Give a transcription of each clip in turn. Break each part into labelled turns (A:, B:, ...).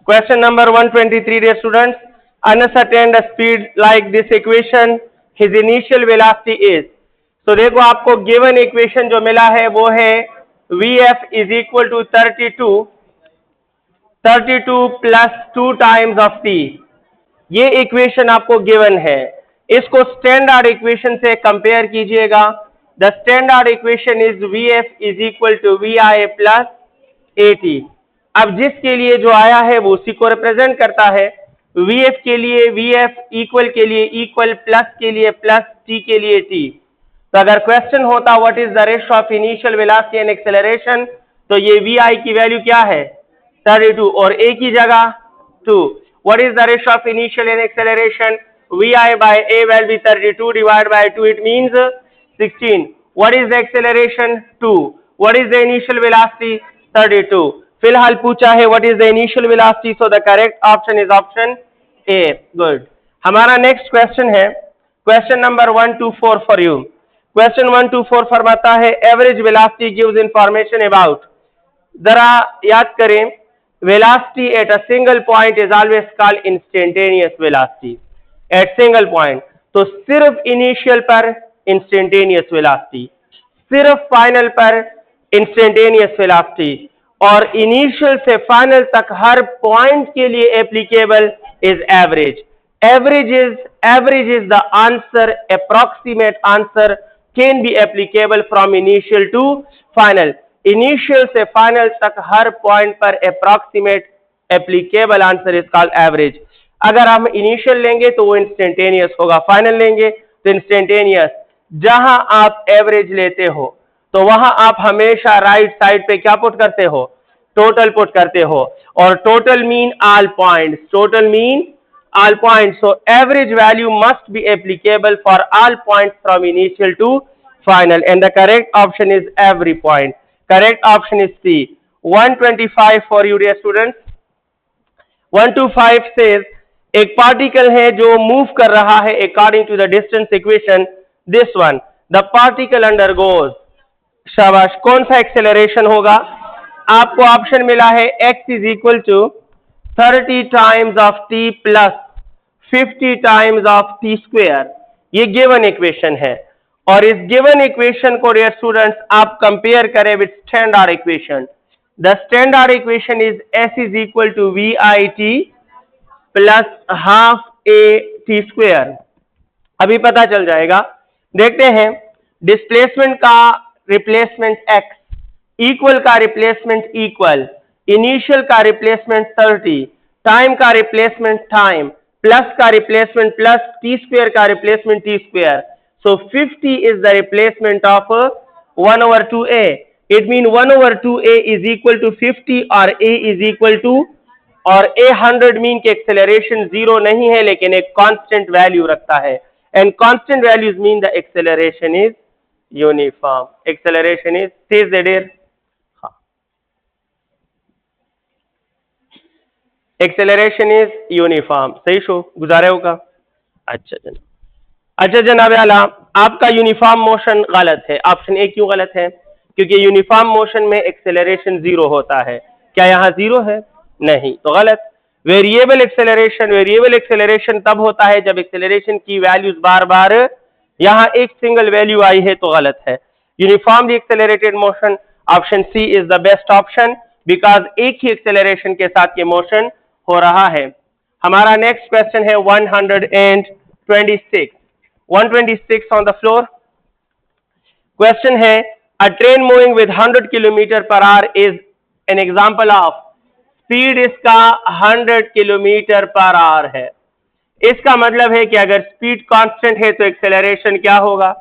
A: Question number 123, dear students. Unascertained speed like this equation, his initial velocity is. तो देखो आपको given equation जो मिला है वो है Vf is equal to 32 plus 2 times of t. ये इक्वेशन आपको गिवन है, इसको स्टैंडर्ड इक्वेशन से कंपेयर कीजिएगा. The standard equation is Vf is equal to Vi plus At. अब जिसके लिए जो आया है वो उसी को रिप्रेजेंट करता है. Vf के लिए Vf, इक्वल के लिए इक्वल, प्लस के लिए प्लस, t के लिए t. तो अगर क्वेश्चन होता what is the ratio of initial velocity and acceleration, तो ये Vi की वैल्यू क्या है 32 और A की जगह 2. What is the ratio of initial and acceleration? Vi by A will be 32 divided by 2. It means 16. What is the acceleration? 2. What is the initial velocity? 32. फिलहाल पूछा है what is the initial velocity? So the correct option is option A. Good. हमारा next question है question number 124 for you. Question 124 फरमाता है average velocity gives information about. जरा याद करें, velocity at a single point is always called instantaneous velocity. At single point, तो सिर्फ initial पर instantaneous velocity, सिर्फ final पर instantaneous velocity, और initial से final तक हर point के लिए applicable is average. Average is the answer, approximate answer can be applicable from initial to final. Initial से फाइनल तक हर पॉइंट पर approximate applicable answer is called average. अगर हम इनिशियल लेंगे तो वो इंस्टेंटेनियस होगा, फाइनल लेंगे तो इंस्टेंटेनियस. जहां आप एवरेज लेते हो तो वहां आप हमेशा राइट साइड पे क्या पुट करते हो, टोटल पुट करते हो, और total mean all points, total mean all points. So average value must be applicable for all points from initial to final, and the correct option is every point. Correct option is C. 125 for you dear students. 125 says एक particle है जो move कर रहा है according to the distance equation. This one, the particle undergoes. शाबाश, कौन सा acceleration होगा? आपको ऑप्शन मिला है x is equal to 30 times of t plus 50 times of t square. ये गिवन इक्वेशन है, और इस गिवन इक्वेशन को डियर स्टूडेंट्स आप कंपेयर करें with standard equation. The standard equation is s is equal to VIT plus half AT square. अभी पता चल जाएगा. देखते हैं, डिस्प्लेसमेंट का रिप्लेसमेंट x, इक्वल का रिप्लेसमेंट इक्वल, इनिशियल का रिप्लेसमेंट 30, टाइम का रिप्लेसमेंट टाइम, प्लस का रिप्लेसमेंट प्लस, t स्क्वायर का replacement t square. So 50 is the replacement of 1 over 2a. It means 1 over 2a is equal to 50 और a is equal to, और a 100 mean के acceleration 0 नहीं है लेकिन एक constant value रखता है, and constant values mean the acceleration is uniform. Acceleration is, says the dear, acceleration is uniform. सही शो गुजारे होगा. अच्छा जनाब आला, आपका यूनिफॉर्म मोशन गलत है. ऑप्शन ए क्यों गलत है? क्योंकि यूनिफॉर्म मोशन में एक्सेलरेशन 0 होता है. क्या यहाँ 0 है? नहीं, तो गलत. वेरिएबल एक्सेलरेशन तब होता है जब एक्सेलरेशन की वैल्यूज बार बार, यहाँ एक सिंगल वैल्यू आई है तो गलत है. Uniformly accelerated motion, option C is the best option, because एक ही एक्सेलरेशन के साथ ये मोशन हो रहा है. हमारा नेक्स्ट क्वेश्चन है 126. 126 on the floor. Question है, a train moving with 100 km per hour is an example of. Speed इसका 100 km per hour है. इसका मतलब है कि अगर स्पीड कांस्टेंट है तो एक्सेलरेशन क्या होगा,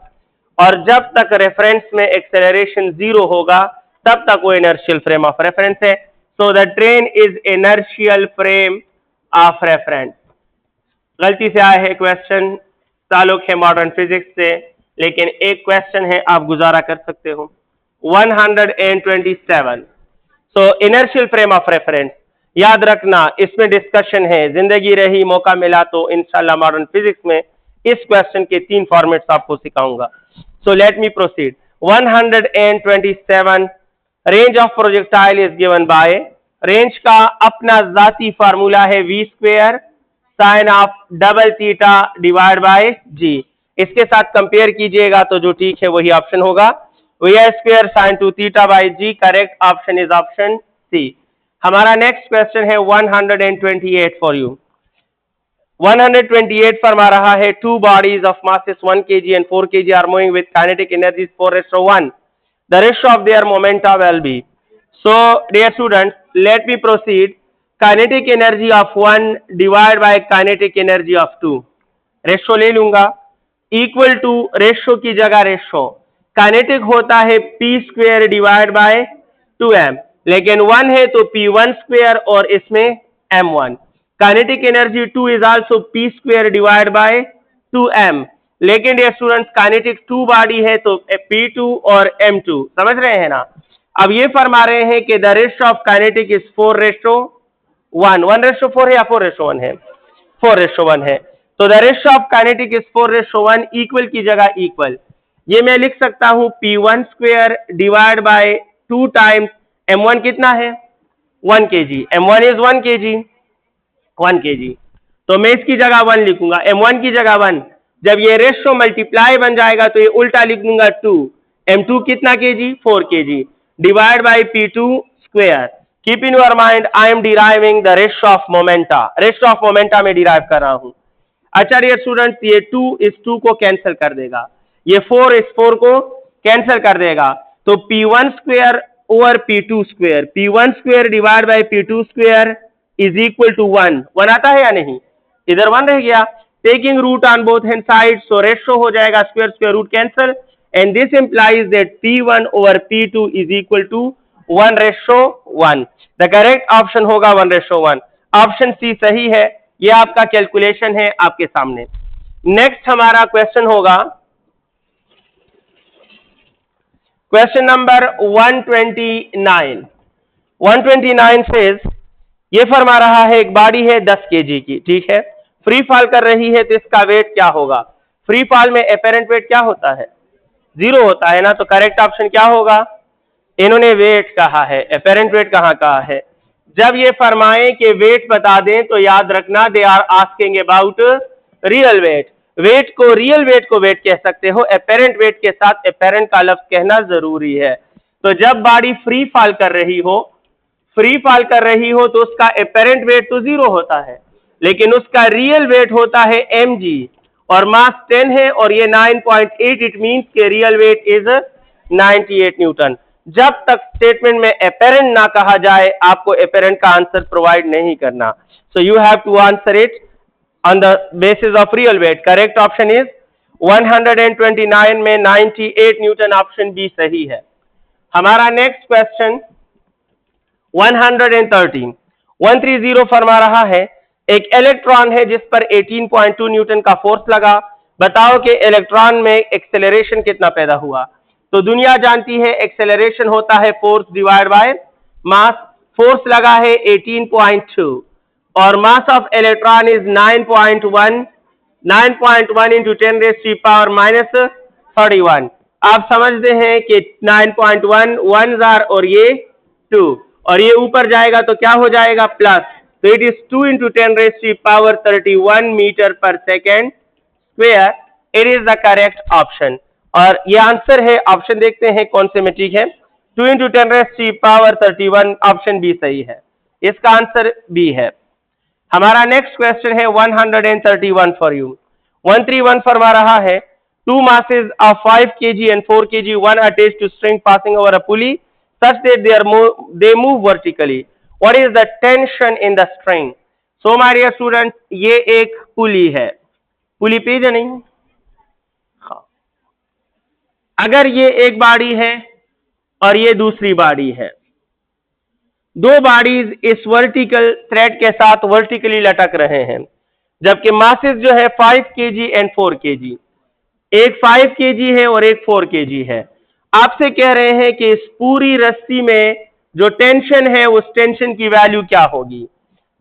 A: और जब तक रेफरेंस में एक्सेलरेशन 0 होगा तब तक वो इनर्शियल फ्रेम ऑफ रेफरेंस है. So the train is inertial frame of reference. गलती से आया है क्वेश्चन, ताल्लुक है मॉडर्न फिजिक्स से, लेकिन एक क्वेश्चन है आप गुजारा कर सकते हो. 127. सो इनर्शियल फ्रेम ऑफ रेफरेंस याद रखना, इसमें डिस्कशन है. जिंदगी रही, मौका मिला तो इंशाल्लाह मॉडर्न फिजिक्स में इस क्वेश्चन के 3 फॉर्मेट्स आपको सिखाऊंगा. सो let me proceed. 127 range of projectile is given by. Range का अपना जाती फार्मूला है v square sine of double theta divide bye g। इसके साथ कंपेयर कीजिएगा तो जो ठीक है वही ऑप्शन होगा, V square sine 2 theta by g। Correct option is option C. हमारा नेक्स्ट क्वेश्चन है 128 फॉर यू। 128 फरमा रहा है two bodies of masses 1 kg and 4 kg are moving with kinetic energies 4:1. The ratio of their momenta will be. So dear students, let me proceed. Kinetic energy of 1 divided by kinetic energy of 2. Ratio ले लूंगा equal to ratio की जगह ratio kinetic होता है p square divide bye 2m, लेकिन 1 है तो p1 square और इसमें m1। Kinetic energy 2 is also p square divide bye 2m, लेकिन ये स्टूडेंट्स काइनेटिक 2 बॉडी है तो p2 और m2, समझ रहे हैं ना। अब ये फरमा रहे हैं कि the ratio of kinetic is 4:1। 1:4 है या 4:1 है? 4:1 है। तो the ratio of kinetic is 4:1, equal की जगह इक्वल, ये मैं लिख सकता हूं p1 square divide bye 2 times m1 कितना है 1 kg, m1 is 1 kg, 1 kg, तो मैं इसकी जगह 1 लिखूंगा, m1 की जगह 1। जब ये रेशो मल्टीप्लाई बन जाएगा तो ये उल्टा लिख दूंगा 2, m2 कितना kg 4 kg divide by p2 square. Keep in your mind I am deriving the ratio of momenta, ratio of momenta में डिराइव कर रहा हूं। अच्छा डियर स्टूडेंट्स, ये 2 इस 2 को कैंसिल कर देगा, ये 4 इस 4 को कैंसिल कर देगा, तो p1 square over p2 square, p1 square divide by p2 square is equal to 1 आता है या नहीं? इधर 1 रह गया, taking root on both hand side, so ratio हो जाएगा square square root cancel, and this implies that p1 over p2 is equal to 1:1। The correct option होगा 1:1, ऑप्शन सी सही है। ये आपका कैलकुलेशन है आपके सामने। नेक्स्ट हमारा क्वेश्चन होगा क्वेश्चन नंबर 129। 129 सेज, ये फरमा रहा है एक बॉडी है 10 kg की, ठीक है, फ्री फॉल कर रही है, तो इसका वेट क्या होगा? फ्री फॉल में एपेरेंट वेट क्या होता है? 0 होता है ना, तो करेक्ट ऑप्शन क्या होगा? इन्होंने वेट कहा है, एपेरेंट वेट कहाँ कहा है? जब ये फरमाए कि वेट बता दें तो याद रखना they are asking about real weight. Weight को, रियल वेट को वेट कह सकते हो, एपेरेंट वेट के साथ एपेरेंट का लफ्ज कहना जरूरी है। तो जब बॉडी फ्री फॉल कर रही हो, फ्री फॉल कर रही हो तो उसका एपेरेंट वेट तो 0 होता है, लेकिन उसका रियल वेट होता है mg, और मास 10 है और ये 9.8, इट मींस के रियल वेट इज 98 न्यूटन। जब तक स्टेटमेंट में एपेरेंट ना कहा जाए आपको एपेरेंट का आंसर प्रोवाइड नहीं करना। So you have to answer it on the basis of real weight. Correct option is 129 में 98 न्यूटन, ऑप्शन बी सही है। हमारा नेक्स्ट क्वेश्चन 130 फरमा रहा है एक इलेक्ट्रॉन है जिस पर 18.2 न्यूटन का फोर्स लगा, बताओ कि इलेक्ट्रॉन में एक्सेलरेशन कितना पैदा हुआ। तो दुनिया जानती है एक्सेलरेशन होता है force divide by mass. Force लगा है 18.2 और mass of electron is 9.1 into 10⁻⁻31। आप समझते हैं कि 9.1 1 और ये 2 और ये ऊपर जाएगा तो क्या हो जाएगा प्लस, तो इट इज 2 इंटू 10⁻31 मीटर पर second square. It is the correct option और ये आंसर है। ऑप्शन देखते हैं कौन से में ठीक है, 2 इंटू 10⁻31, ऑप्शन बी सही है, इसका आंसर बी है। हमारा नेक्स्ट क्वेश्चन है 131 फॉर यू। 131 फरमा रहा है 2 masses of 5 kg and 4 kg, one attached to string passing over a pulley such that they move vertically. What is the tension in the string? So my dear students, ये एक पुली है, पुली page है नहीं, हाँ, अगर ये एक बॉडी है और ये दूसरी बॉडी है, दो बॉडीज इस वर्टिकल थ्रेड के साथ वर्टिकली लटक रहे हैं, जबकि मासेस जो है 5 kg एंड 4 kg, एक 5 kg है और एक 4 kg है। आपसे कह रहे हैं कि इस पूरी रस्सी में जो टेंशन है उस टेंशन की वैल्यू क्या होगी।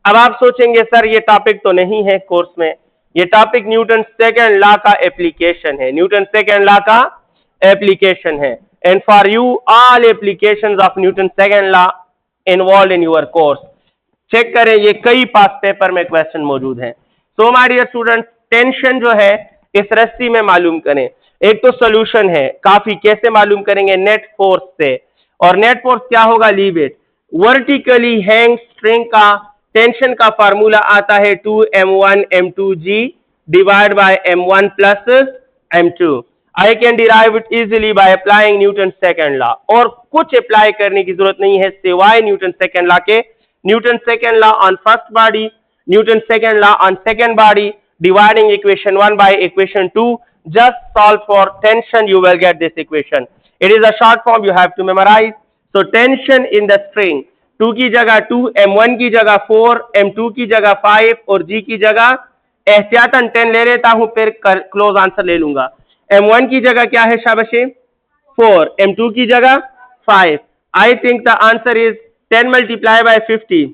A: अब आप सोचेंगे सर ये टॉपिक तो नहीं है कोर्स में, ये टॉपिक न्यूटन सेकंड लॉ का एप्लीकेशन है, न्यूटन सेकंड लॉ का एप्लीकेशन है। And for you all applications of Newton second law involve in your course. Check करें, ये कई पास पेपर में क्वेश्चन मौजूद हैं। So my dear student, tension जो है इस रस्सी में मालूम करें। एक तो सॉल्यूशन है, काफी कैसे मालूम करेंगे, नेट फोर्स से। और नेट फोर्स क्या होगा, leave it. Vertically hang string का टेंशन का फार्मूला आता है 2m1 m2g divide by m1 plus m2। I can derive it easily by applying Newton second law. और कुछ अप्लाई करने की जरूरत नहीं है सिवाय न्यूटन सेकंड लॉ के। Newton second law on first body, Newton second law on second body, dividing equation 1 by equation 2. Just solve for tension, you will get this equation. It is a short form, you have to memorize. So tension in the string, 2 की जगह 2, m1 की जगह 4, m2 की जगह 5 और g की जगह एहतियातन 10 ले लेता हूं, फिर क्लोज आंसर ले लूंगा। m1 की जगह क्या है शाबाशी, 4, m2 की जगह 5। I think the answer is 10 multiplied by 50.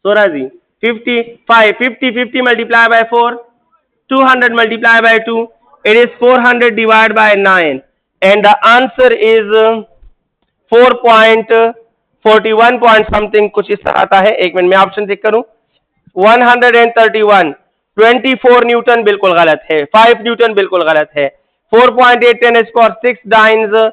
A: Soraji 50 multiplied by 4, 200 multiplied by 2, it is 400 divided by 9 and the answer is 4.41 point something, कुछ इस तरह आता है। एक मिनट में ऑप्शन चेक करूं। 131, 24 न्यूटन बिल्कुल गलत है, 5 न्यूटन बिल्कुल गलत है, 4.8 10 स्क्वायर 6 डाइन्स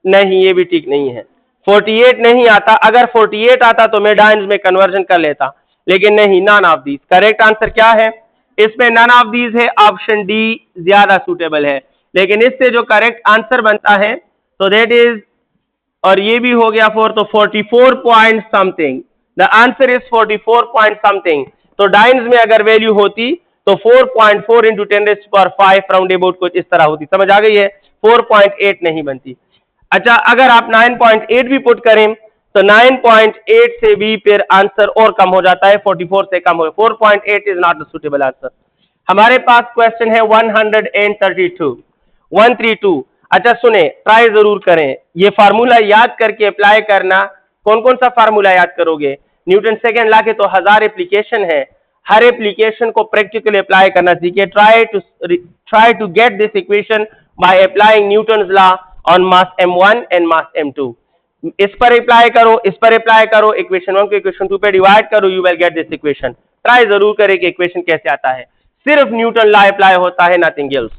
A: नहीं, ये भी ठीक नहीं है। 48 नहीं आता, अगर 48 आता तो मैं डाइन्स में कन्वर्जन कर लेता, लेकिन नहीं, none of these. Correct answer क्या है इसमें, नन ऑफ दीज है, ऑप्शन डी ज्यादा सूटेबल है। लेकिन इससे जो करेक्ट आंसर बनता है तो दैट इज, और ये भी हो गया 4, तो 44 point something, the answer is 44 point something. तो डाइन्स में अगर वैल्यू होती तो 4.4 इंटू 10⁵ राउंड अबाउट कुछ इस तरह होती, समझ आ गई है, 4.8 नहीं बनती। अच्छा, अगर आप 9.8 भी पुट करें तो 9.8 से भी फिर आंसर और कम हो जाता है, 44 से कम हो, 4.8 is not the suitable answer. हमारे पास क्वेश्चन है 132। अच्छा सुने, ट्राई जरूर करें, ये फार्मूला याद करके अप्लाई करना। कौन कौन सा फार्मूला याद करोगे, न्यूटन सेकंड लॉ के तो 1000 एप्लीकेशन है, हर एप्लीकेशन को प्रैक्टिकली अप्लाई करना सीखिए। Try to get this equation by applying Newton's law on mass m1 and mass m2। इस पर अप्लाई करो, इस पर अप्लाई करो, इक्वेशन 1 को इक्वेशन 2 पे डिवाइड करो, you will get this equation. Try जरूर करें कि इक्वेशन कैसे आता है, सिर्फ न्यूटन लॉ अप्लाई होता है, नथिंग एल्स।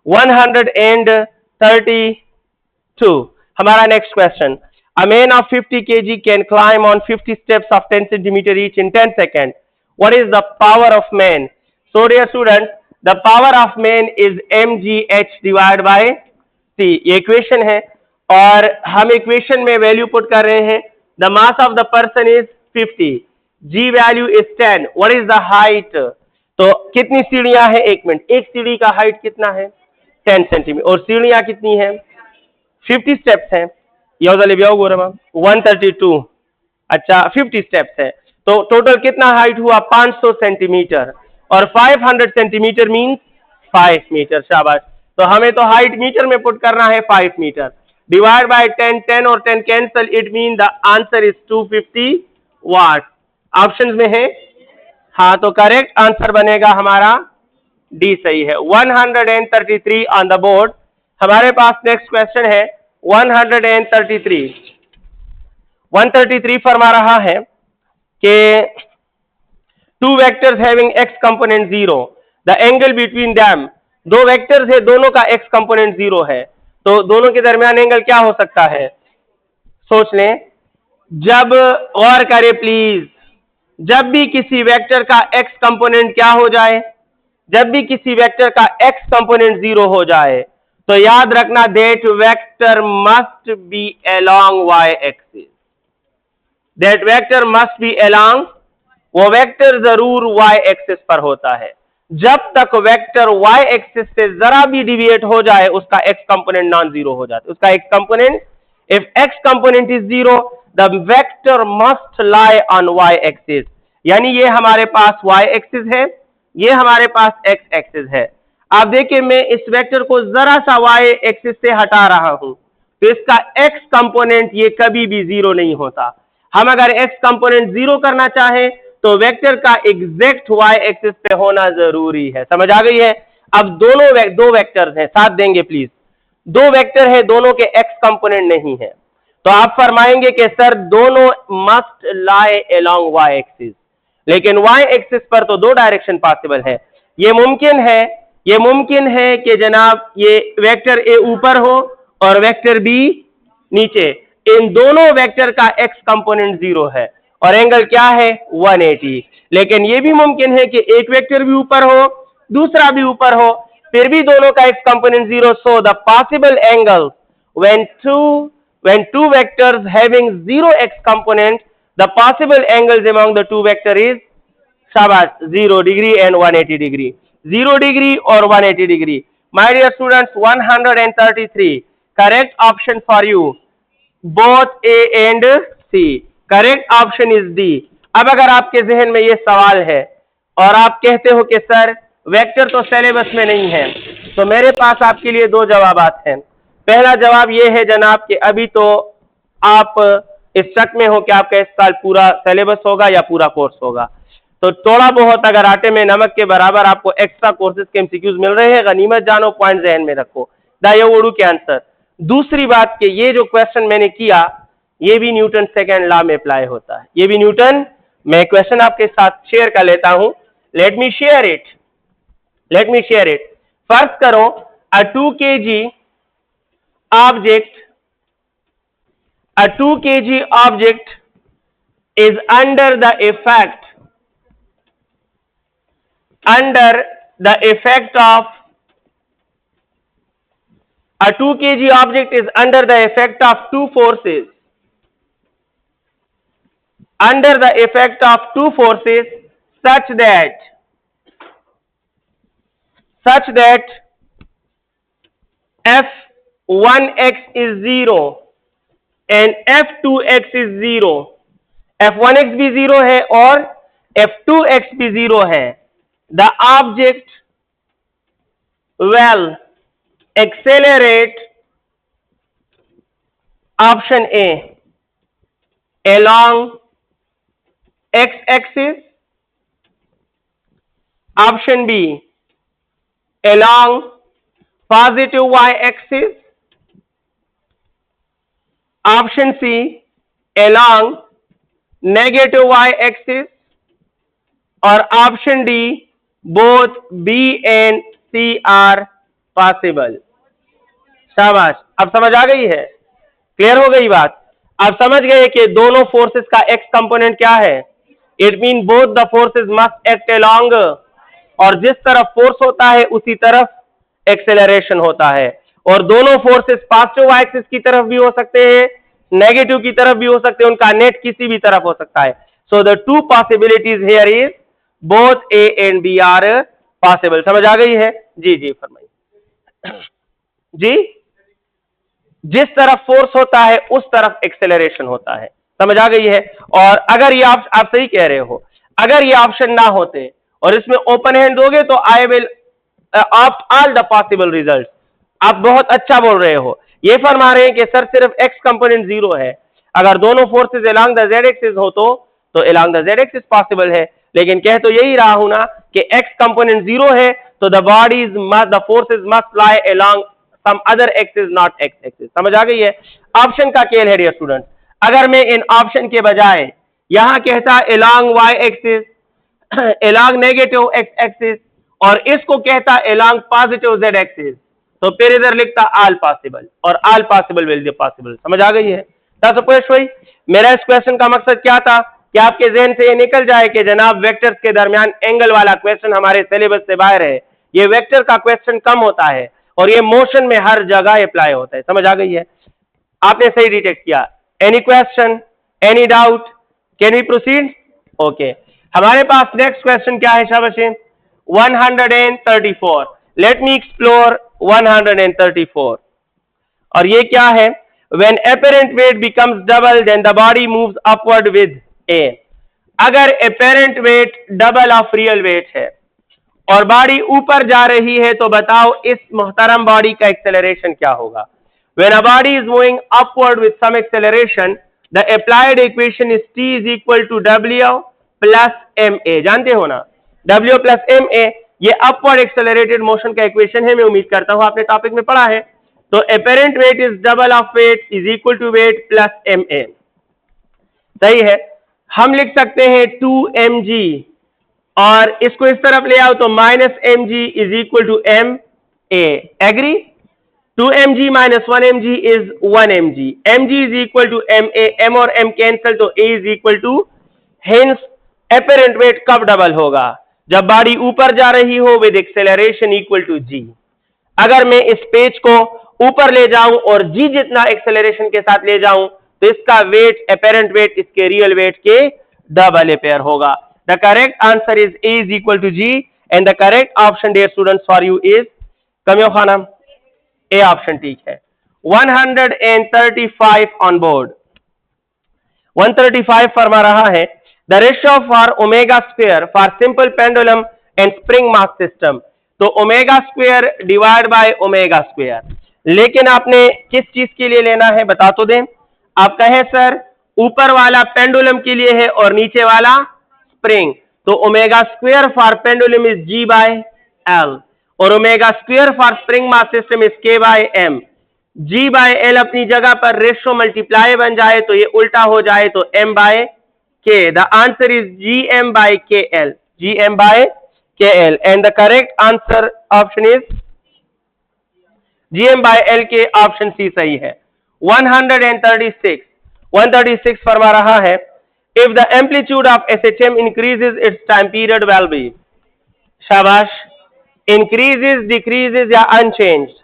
A: 132 हमारा next question, a man of 50 kg can climb on 50 steps of 10 centimetre each in 10 second, what is the power of man? So dear student, the power of man is mgh divide by c। ये इक्वेशन है और हम equation में value put कर रहे हैं। The mass of the person is 50, g value is 10, what is the height? तो कितनी सीढ़ियां हैं, एक मिनट, एक सीढ़ी का हाइट कितना है, 10 सेंटीमीटर, और सीढ़ियां कितनी है, 50 स्टेप्स हैं। 132, अच्छा 50 स्टेप्स है, तो टोटल कितना हाइट हुआ, 500 सेंटीमीटर, और 500 सेंटीमीटर मीन्स 5 मीटर। शाबाश, तो हमें तो हाइट मीटर में पुट करना है, 5 मीटर डिवाइड बाय 10, 10 और 10 cancel, it mean the answer is 250 watt. Options में है, हाँ, तो करेक्ट आंसर बनेगा हमारा डी, सही है। 133 ऑन द बोर्ड। हमारे पास नेक्स्ट क्वेश्चन है 133 फरमा रहा है कि two vectors having x component 0, the angle between them, दो वेक्टर्स है, दोनों का x कंपोनेंट 0 है, तो दोनों के दरमियान एंगल क्या हो सकता है, सोच लें। जब, गौर करें प्लीज, जब भी किसी वेक्टर का x कंपोनेंट क्या हो जाए, जब भी किसी वेक्टर का x कंपोनेंट 0 हो जाए तो याद रखना that vector must be along y axis, that vector must be along, वो वेक्टर जरूर y एक्सिस पर होता है। जब तक वेक्टर y एक्सिस से जरा भी डिविएट हो जाए उसका x कंपोनेंट नॉन जीरो हो जाता है, उसका x component, if x component is 0 the vector must lie on y axis, यानी ये हमारे पास y एक्सिस है, ये हमारे पास x एक्सिस है। आप देखिए, मैं इस वेक्टर को जरा सा y एक्सिस से हटा रहा हूं तो इसका x कंपोनेंट ये कभी भी 0 नहीं होता। हम अगर x कंपोनेंट 0 करना चाहें तो वेक्टर का एग्जैक्ट y एक्सिस पे होना जरूरी है, समझ आ गई है। अब दो वेक्टर्स हैं, साथ देंगे प्लीज, दो वेक्टर है, दोनों के x कंपोनेंट नहीं है, तो आप फरमाएंगे कि सर दोनों must lie along y axis, लेकिन y एक्सिस पर तो दो डायरेक्शन पॉसिबल है। ये मुमकिन है कि जनाब ये वेक्टर ए ऊपर हो और वेक्टर बी नीचे, इन दोनों वेक्टर का x कंपोनेंट 0 है और एंगल क्या है 180। लेकिन यह भी मुमकिन है कि एक वेक्टर भी ऊपर हो दूसरा भी ऊपर हो, फिर भी दोनों का x component 0। So the possible angle when two vectors having 0 x component, the possible angles among the two vector is शाबाश 0 डिग्री and 180 डिग्री, 0 डिग्री और 180 degree. My dear students, 133 correct option for you, both A and C, correct option is D। अब अगर आपके जहन में ये सवाल है और आप कहते हो कि सर वेक्टर तो सिलेबस में नहीं है, तो मेरे पास आपके लिए दो जवाबात हैं। पहला जवाब ये है जनाब कि अभी तो आप इस शक में हो कि आपका इस साल पूरा सिलेबस होगा या पूरा कोर्स होगा, तो थोड़ा बहुत अगर आटे में नमक के बराबर आपको एक्स्ट्रा कोर्सेज के एमसीक्यूज मिल रहे हैं, गनीमत जानो, पॉइंट जहन में रखो, दायवोड़ू के आंसर। दूसरी बात कि ये जो क्वेश्चन मैंने किया ये भी न्यूटन सेकेंड लॉ में अप्लाई होता है, ये भी न्यूटन। मैं क्वेश्चन आपके साथ शेयर कर लेता हूं, लेट मी शेयर इट। फर्ज करो अ 2 kg object is under the effect of a 2 kg object is under the effect of two forces, such that f1x is 0 and f2x is 0, f1x भी 0 है और f2x भी 0 है। The object will accelerate, option A, along x-axis, option B, along positive y-axis, option C, along negative y-axis, और option D, both B and C are possible। शाबाश, अब समझ आ गई है, क्लियर हो गई बात। अब समझ गए कि दोनों फोर्सेस का x कंपोनेंट क्या है। It mean both the forces must act along, और जिस तरफ फोर्स होता है उसी तरफ एक्सेलरेशन होता है, और दोनों फोर्सेस पॉजिटिव y एक्सिस की तरफ भी हो सकते हैं, नेगेटिव की तरफ भी हो सकते हैं, उनका नेट किसी भी तरफ हो सकता है। So the two possibilities here is both A and B are possible. समझ आ गई है? जी जी फरमाइए जी। जिस तरफ फोर्स होता है उस तरफ एक्सेलरेशन होता है, समझ आ गई है। और अगर ये आप सही कह रहे हो, अगर ये ऑप्शन ना होते और इसमें ओपन हैंड दोगे तो I will opt all the possible result. आप बहुत अच्छा बोल रहे हो, ये फरमा रहे हैं कि सर सिर्फ एक्स कंपोनेंट 0 है, अगर दोनों forces along the Z axis हो तो along the Z axis possible है। लेकिन कह तो यही रहा हूं ना कि एक्स कंपोनेंट 0 है तो the forces must lie along some other axis not X axis. समझ आ गई है? ऑप्शन का खेल है डियर स्टूडेंट। अगर मैं इन ऑप्शन के बजाय यहां कहता along Y axis, along negative X axis, और इसको कहता अलोंग पॉजिटिव जेड एक्सिस, तो फिर इधर लिखता ऑल पॉसिबल, और all possible will be possible. समझ आ गई है? मेरा इस क्वेश्चन का मकसद क्या था कि आपके जहन से ये निकल जाए कि जनाब वेक्टर्स के दरमियान एंगल वाला क्वेश्चन हमारे सिलेबस से बाहर है, ये वेक्टर का क्वेश्चन कम होता है और ये मोशन में हर जगह अप्लाई होता है। समझ आ गई है? आपने सही डिटेक्ट किया। Any question, any doubt, can we proceed? Okay, हमारे पास नेक्स्ट क्वेश्चन क्या है शाबाशी? 134। Let me explore 134। और ये क्या है? When apparent weight becomes double, then the body moves upward with A। अगर apparent weight double of real weight है और बॉडी ऊपर जा रही है तो बताओ इस मोहतरम बॉडी का एक्सेलरेशन क्या होगा? When a body is moving upward with some acceleration, the applied equation is T is equal to W plus ma। जानते हो ना, W plus ma ये अपवर्ड एक्सेलरेटेड मोशन का इक्वेशन है। मैं उम्मीद करता हूं आपने टॉपिक में पढ़ा है। तो apparent weight is double of weight is equal to weight plus ma। सही है। हम लिख सकते हैं 2 mg और इसको इस तरफ ले आओ तो minus mg is equal to m a। Agree? 2 mg minus 1 mg is 1 mg। mg is equal to ma। m और m कैंसिल तो a is equal to, hence apparent weight कब डबल होगा? जब बॉडी ऊपर जा रही हो with acceleration equal to g। अगर मैं इस पेज को ऊपर ले जाऊं और g जितना एक्सेलरेशन के साथ ले जाऊं तो इसका वेट, apparent वेट इसके रियल वेट के डबल अपेयर होगा। The correct answer is a is equal to g and the correct option dear students for you is कमियों खाना ए ऑप्शन ठीक है। 135 ऑन बोर्ड। 135 फरमा रहा है the ratio for omega square for simple pendulum and spring mass system. तो omega square divide by omega square, लेकिन आपने किस चीज के लिए लेना है बता तो दें। आप कहें सर ऊपर वाला पेंडुलम के लिए है और नीचे वाला स्प्रिंग, तो omega square for pendulum is g by l और omega square for spring mass system is k by m। g by l अपनी जगह पर रेशो मल्टीप्लाई बन जाए तो ये उल्टा हो जाए तो m by k। The answer is gm by kl, gm by kl and the correct answer option is gm by l के ऑप्शन सी सही है। 136 फरमा रहा है if the amplitude of SHM increases its time period will be। शाबाश। increases, decreases या unchanged?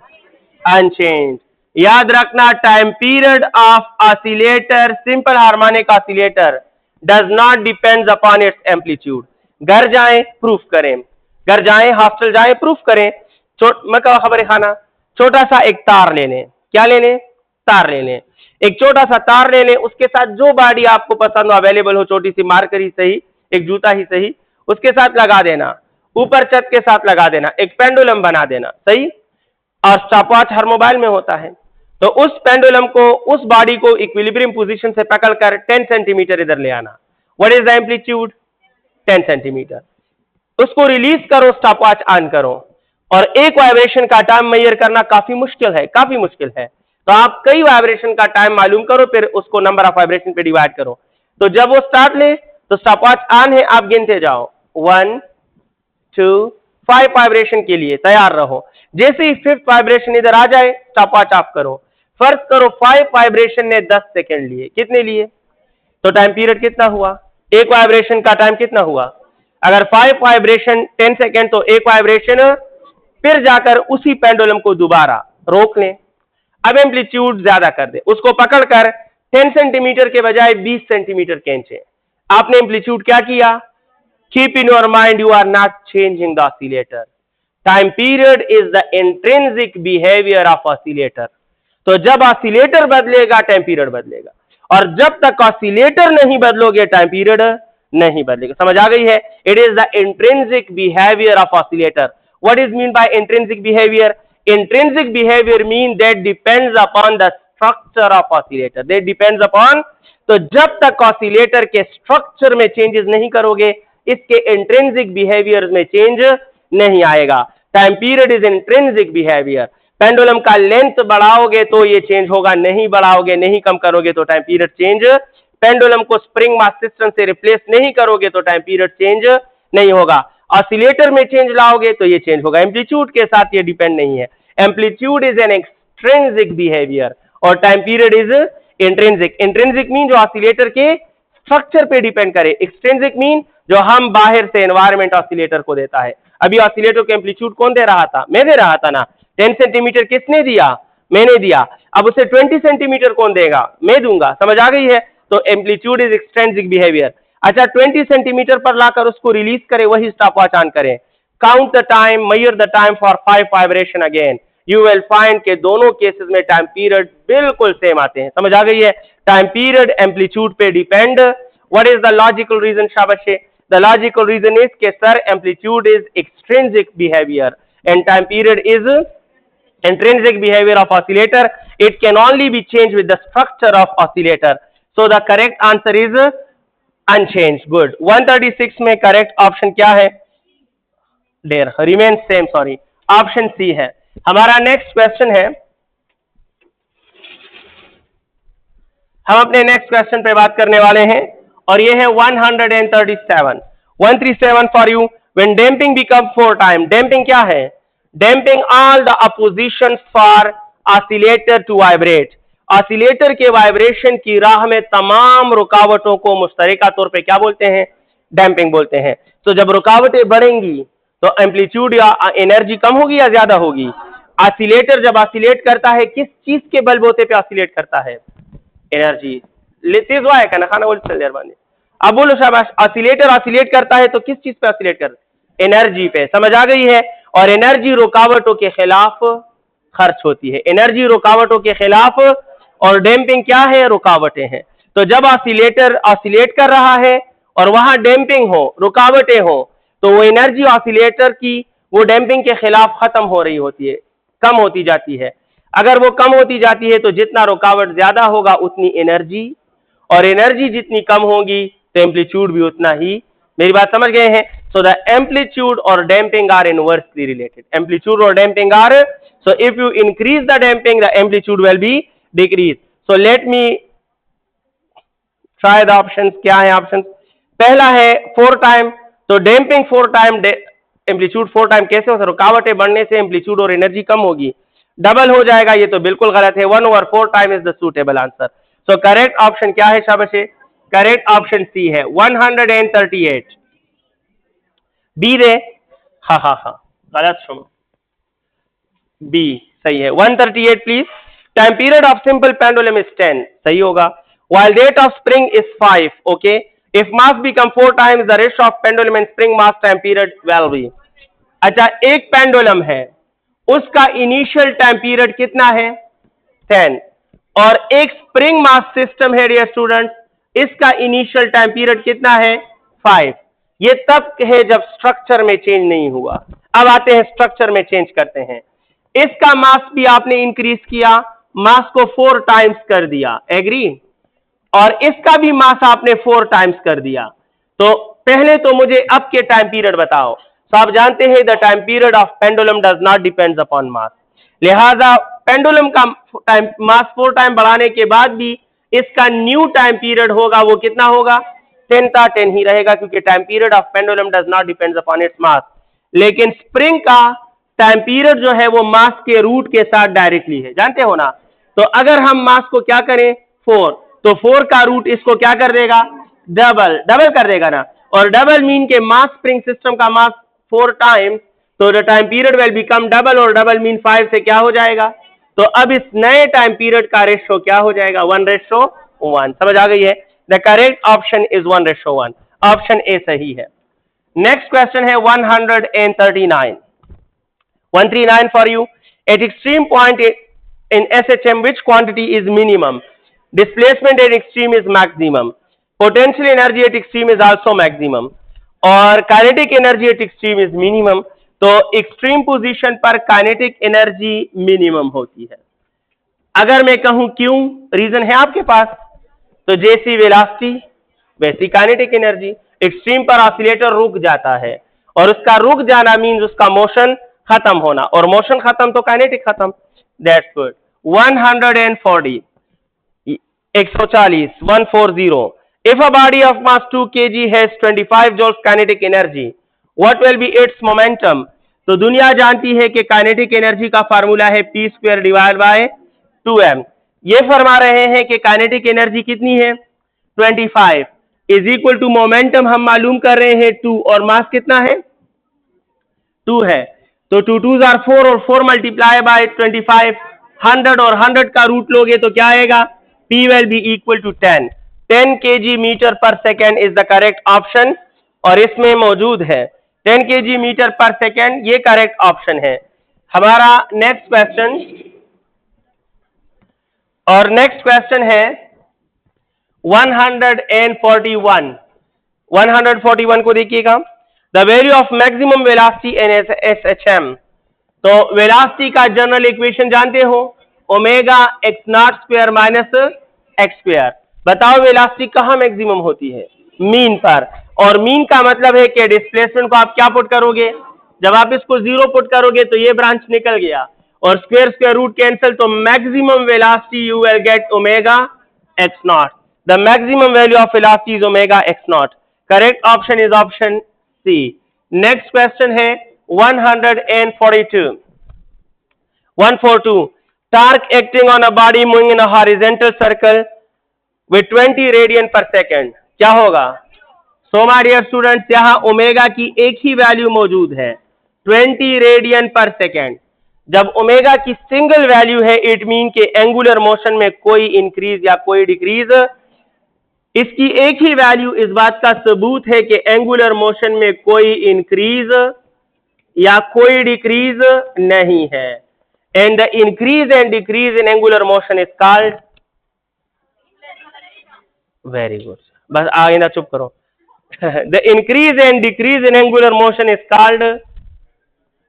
A: unchanged। याद रखना time period of oscillator, simple harmonic oscillator does not depends upon its amplitude. घर जाएं प्रूफ करें, घर जाएं हॉस्टल जाएं प्रूफ करें। मैं कहा खबर खाना छोटा सा एक तार ले लें। क्या ले लें? तार ले लें। एक छोटा सा तार ले लें, उसके साथ जो बॉडी आपको पसंद हो, अवेलेबल हो, छोटी सी मार्कर ही सही, एक जूता ही सही, उसके साथ लगा देना, ऊपर छत के साथ लगा देना, एक पेंडुलम बना देना, सही। और स्टॉपवॉच हर मोबाइल में होता है, तो उस पेंडुलम को, उस बॉडी को इक्विलिब्रियम पोजीशन से पकड़कर 10 सेंटीमीटर इधर ले आना। What is the amplitude? 10 centimetre. उसको रिलीज करो, स्टॉपवॉच ऑन करो, और एक वाइब्रेशन का टाइम मेजर करना काफी मुश्किल है, काफी मुश्किल है। तो आप कई वाइब्रेशन का टाइम मालूम करो, फिर उसको नंबर ऑफ वाइब्रेशन पे डिवाइड करो। तो जब वो स्टार्ट ले तो स्टॉपवॉच ऑन है, आप गिनते जाओ 1 2 5 वाइब्रेशन के लिए तैयार रहो। जैसे ही 5th वाइब्रेशन इधर आ जाए स्टॉपवॉच ऑफ करो। फर्ज करो 5 वाइब्रेशन ने 10 सेकेंड लिए, कितने लिए? तो टाइम पीरियड कितना हुआ? एक वाइब्रेशन का टाइम कितना हुआ? अगर 5 वाइब्रेशन 10 सेकेंड तो एक वाइब्रेशन, फिर जाकर उसी पेंडुलम को दोबारा रोक लें। अब एम्पलीट्यूड ज्यादा कर दे, उसको पकड़कर 10 सेंटीमीटर के बजाय 20 सेंटीमीटर खींचे। आपने एम्पलीट्यूड क्या किया? Keep in your mind you are not changing the oscillator. Time period is the intrinsic behaviour of oscillator. तो जब ऑसिलेटर बदलेगा टाइम पीरियड बदलेगा, और जब तक ऑसिलेटर नहीं बदलोगे टाइम पीरियड नहीं बदलेगा। समझ आ गई है? It is the intrinsic behaviour of oscillator. What is mean by intrinsic behaviour? Intrinsic behavior mean that depends upon the structure of oscillator. That depends upon, तो जब तक ऑसिलेटर के स्ट्रक्चर में चेंजेस नहीं करोगे, इसके इंट्रिंसिक बिहेवियर में change नहीं आएगा। Time period is intrinsic behaviour. Pendulum का लेंथ बढ़ाओगे तो ये चेंज होगा, नहीं बढ़ाओगे, नहीं कम करोगे तो टाइम पीरियड चेंज। पेंडुलम को स्प्रिंग मास सिस्टम से रिप्लेस नहीं करोगे तो टाइम पीरियड चेंज नहीं होगा। ऑसिलेटर में चेंज लाओगे तो ये चेंज होगा। एम्पलीट्यूड के साथ ये डिपेंड नहीं है। Amplitude is an extrinsic behaviour और time period is intrinsic. Intrinsic mean जो ऑसिलेटर के स्ट्रक्चर पे डिपेंड करे, एक्सट्रिंसिक मीन जो हम बाहर से एनवायरमेंट ऑसिलेटर को देता है। अभी ऑसिलेटर को एम्पलीट्यूड कौन दे रहा था? मैं दे रहा था ना। 10 सेंटीमीटर किसने दिया? मैंने दिया। अब उसे 20 सेंटीमीटर कौन देगा? मैं दूंगा। समझ आ गई है? तो एम्पलीट्यूड इज एक्सट्रिंसिक बिहेवियर। अच्छा, 20 सेंटीमीटर पर लाकर उसको रिलीज करें, वही स्टॉपवॉच ऑन करें। Count the time, measure the time for 5 vibration again. You will find के दोनों केसेस में टाइम पीरियड बिल्कुल सेम आते हैं। समझ आ गई है? टाइम पीरियड एम्पलीट्यूड पे depend. What is the logical reason? शाबाश। द लॉजिकल रीजन इज के sir amplitude is extrinsic behaviour and time period is intrinsic behavior of oscillator. It can only be changed with the structure of oscillator. So the correct answer is unchanged. Good. 136 में correct option क्या है? There remains same. Sorry, option C है। हमारा next question है हम अपने next question पे बात करने वाले हैं और ये है 137 for you. When damping become 4 time, damping क्या है? Damping all the opposition for oscillator to vibrate, oscillator के वाइब्रेशन की राह में तमाम रुकावटों को मुश्तरका तौर पे क्या बोलते हैं? डैम्पिंग बोलते हैं। तो जब रुकावटें बढ़ेंगी तो एम्पलीट्यूड या एनर्जी कम होगी या ज्यादा होगी? ऑसिलेटर जब ऑसिलेट करता है किस चीज के बलबूते पे ऑसिलेट करता है? एनर्जी। तेज हुआ है का ना खाना बोल चल यार बांधे। अब बोलो शाबाश, ऑसिलेटर ऑसिलेट करता है तो किस चीज पे ऑसिलेट करता है? एनर्जी पे। समझ आ गई है? और एनर्जी रुकावटों के खिलाफ खर्च होती है, एनर्जी रुकावटों के खिलाफ। और डैम्पिंग क्या है? रुकावटें हैं। तो जब ऑसिलेटर ऑसिलेट कर रहा है और वहां डैम्पिंग हो, रुकावटें हो, तो वो एनर्जी ऑसिलेटर की वो डैम्पिंग के खिलाफ खत्म हो रही होती है, कम होती जाती है। अगर वो कम होती जाती है तो जितना रुकावट ज्यादा होगा उतनी एनर्जी, और एनर्जी जितनी कम होगी तो एम्पलीट्यूड भी उतना ही। मेरी बात समझ गए हैं? सो द एम्पलीट्यूड और damping are inversely related. Amplitude और damping are, so if you increase the damping the amplitude will be decrease. So let me try the options. क्या है ऑप्शंस? पहला है 4 टाइम, तो डैम्पिंग 4 टाइम, एम्पलीट्यूड 4 टाइम कैसे हो सकता? रुकावटें बढ़ने से एम्पलीट्यूड और एनर्जी कम होगी, डबल हो जाएगा। ये तो बिल्कुल गलत है। 1/4 time is the suitable answer. So correct option क्या है शाबाश? करेक्ट ऑप्शन सी है 138। बी रे? हाँ गलत सुनो, बी सही है। 138 please. Time period of simple pendulum is 10, सही होगा। while rate of spring is 5, okay, if mass become 4 times the ratio of pendulum and spring mass time period will be। अच्छा, एक पेंडुलम है, उसका इनिशियल टाइम पीरियड कितना है? 10, और एक स्प्रिंग मास सिस्टम है डियर स्टूडेंट्स, इसका इनिशियल टाइम पीरियड कितना है? 5। ये तब है जब स्ट्रक्चर में चेंज नहीं हुआ। अब आते हैं स्ट्रक्चर में चेंज करते हैं। इसका मास भी आपने इंक्रीज किया, मास को 4 टाइम्स कर दिया, एग्री, और इसका भी मास आपने 4 टाइम्स कर दिया। तो पहले तो मुझे अब के टाइम पीरियड बताओ। तो आप जानते हैं the time period of pendulum does not depends upon mass, लिहाजा पेंडुलम का टाइम मास 4 टाइम बढ़ाने के बाद भी इसका न्यू टाइम पीरियड होगा, वो कितना होगा? 10 का 10 ही रहेगा, क्योंकि time period of pendulum does not depends upon its mass. लेकिन स्प्रिंग का टाइम पीरियड जो है वो मास के रूट के साथ डायरेक्टली है, जानते हो ना। तो अगर हम मास को क्या करें? 4, तो 4 का रूट इसको क्या कर देगा? डबल कर देगा ना। और डबल मीन के मास स्प्रिंग सिस्टम का मास 4 टाइम्स, तो the time period will become double, और डबल मीन 5 से क्या हो जाएगा? तो अब इस नए टाइम पीरियड का रेशो क्या हो जाएगा? 1:1। समझ आ गई है? The correct option is 1:1। Option A सही है। नेक्स्ट क्वेश्चन है 139 for you। At extreme point in SHM, which quantity is minimum? Displacement at extreme is maximum. Potential energy at extreme is also maximum. और kinetic energy at extreme is minimum. तो extreme position पर kinetic energy minimum होती है। अगर मैं कहूं क्यों, reason है आपके पास, तो जैसी वेलोसिटी वैसी काइनेटिक एनर्जी। एक्सट्रीम पर ऑसिलेटर रुक जाता है, और उसका रुक जाना मींस उसका मोशन खत्म होना, और मोशन खत्म तो काइनेटिक खत्म। That's good. 140 140 if a body of mass 2 kg has 25 joules kinetic energy, what will be its momentum? तो दुनिया जानती है कि काइनेटिक एनर्जी का फार्मूला है p² डिवाइड बाय 2m। ये फरमा रहे हैं कि काइनेटिक एनर्जी कितनी है? 25 इज इक्वल टू मोमेंटम हम मालूम कर रहे हैं 2, और मास कितना है? 2 है। तो 2 2s are 4, और 4 मल्टीप्लाई बाय 25, 100, और 100 का रूट लोगे तो क्या आएगा? P will be equal to 10 kg metre पर second is the correct option, और इसमें मौजूद है 10 kg मीटर पर सेकेंड, ये करेक्ट ऑप्शन है हमारा। नेक्स्ट क्वेश्चन, और नेक्स्ट क्वेश्चन है 141 को देखिएगा। The value of maximum velocity in SHM। तो वेलोसिटी का जनरल इक्वेशन जानते हो, ओमेगा x0² माइनस x²। बताओ वेलोसिटी कहां मैक्सिमम होती है? मीन पर। और मीन का मतलब है कि डिस्प्लेसमेंट को आप क्या पुट करोगे? जब आप इसको 0 पुट करोगे तो ये ब्रांच निकल गया, और स्क्वायर रूट कैंसिल, तो maximum velocity you will get omega x naught. The maximum value of velocity is omega x naught. Correct option is option C. Next question है 142. 142. Torque acting on a body moving in a horizontal circle with 20 radian per second. क्या होगा? So my dear students, यहाँ omega की एक ही value मौजूद है 20 radian पर second. जब ओमेगा की सिंगल वैल्यू है इट मीन के एंगुलर मोशन में कोई इंक्रीज या कोई डिक्रीज. इसकी एक ही वैल्यू इस बात का सबूत है कि एंगुलर मोशन में कोई इंक्रीज या कोई डिक्रीज नहीं है. And the increase and decrease in angular motion is called. Very good. बस आगे ना चुप करो. The increase and decrease in angular motion is called.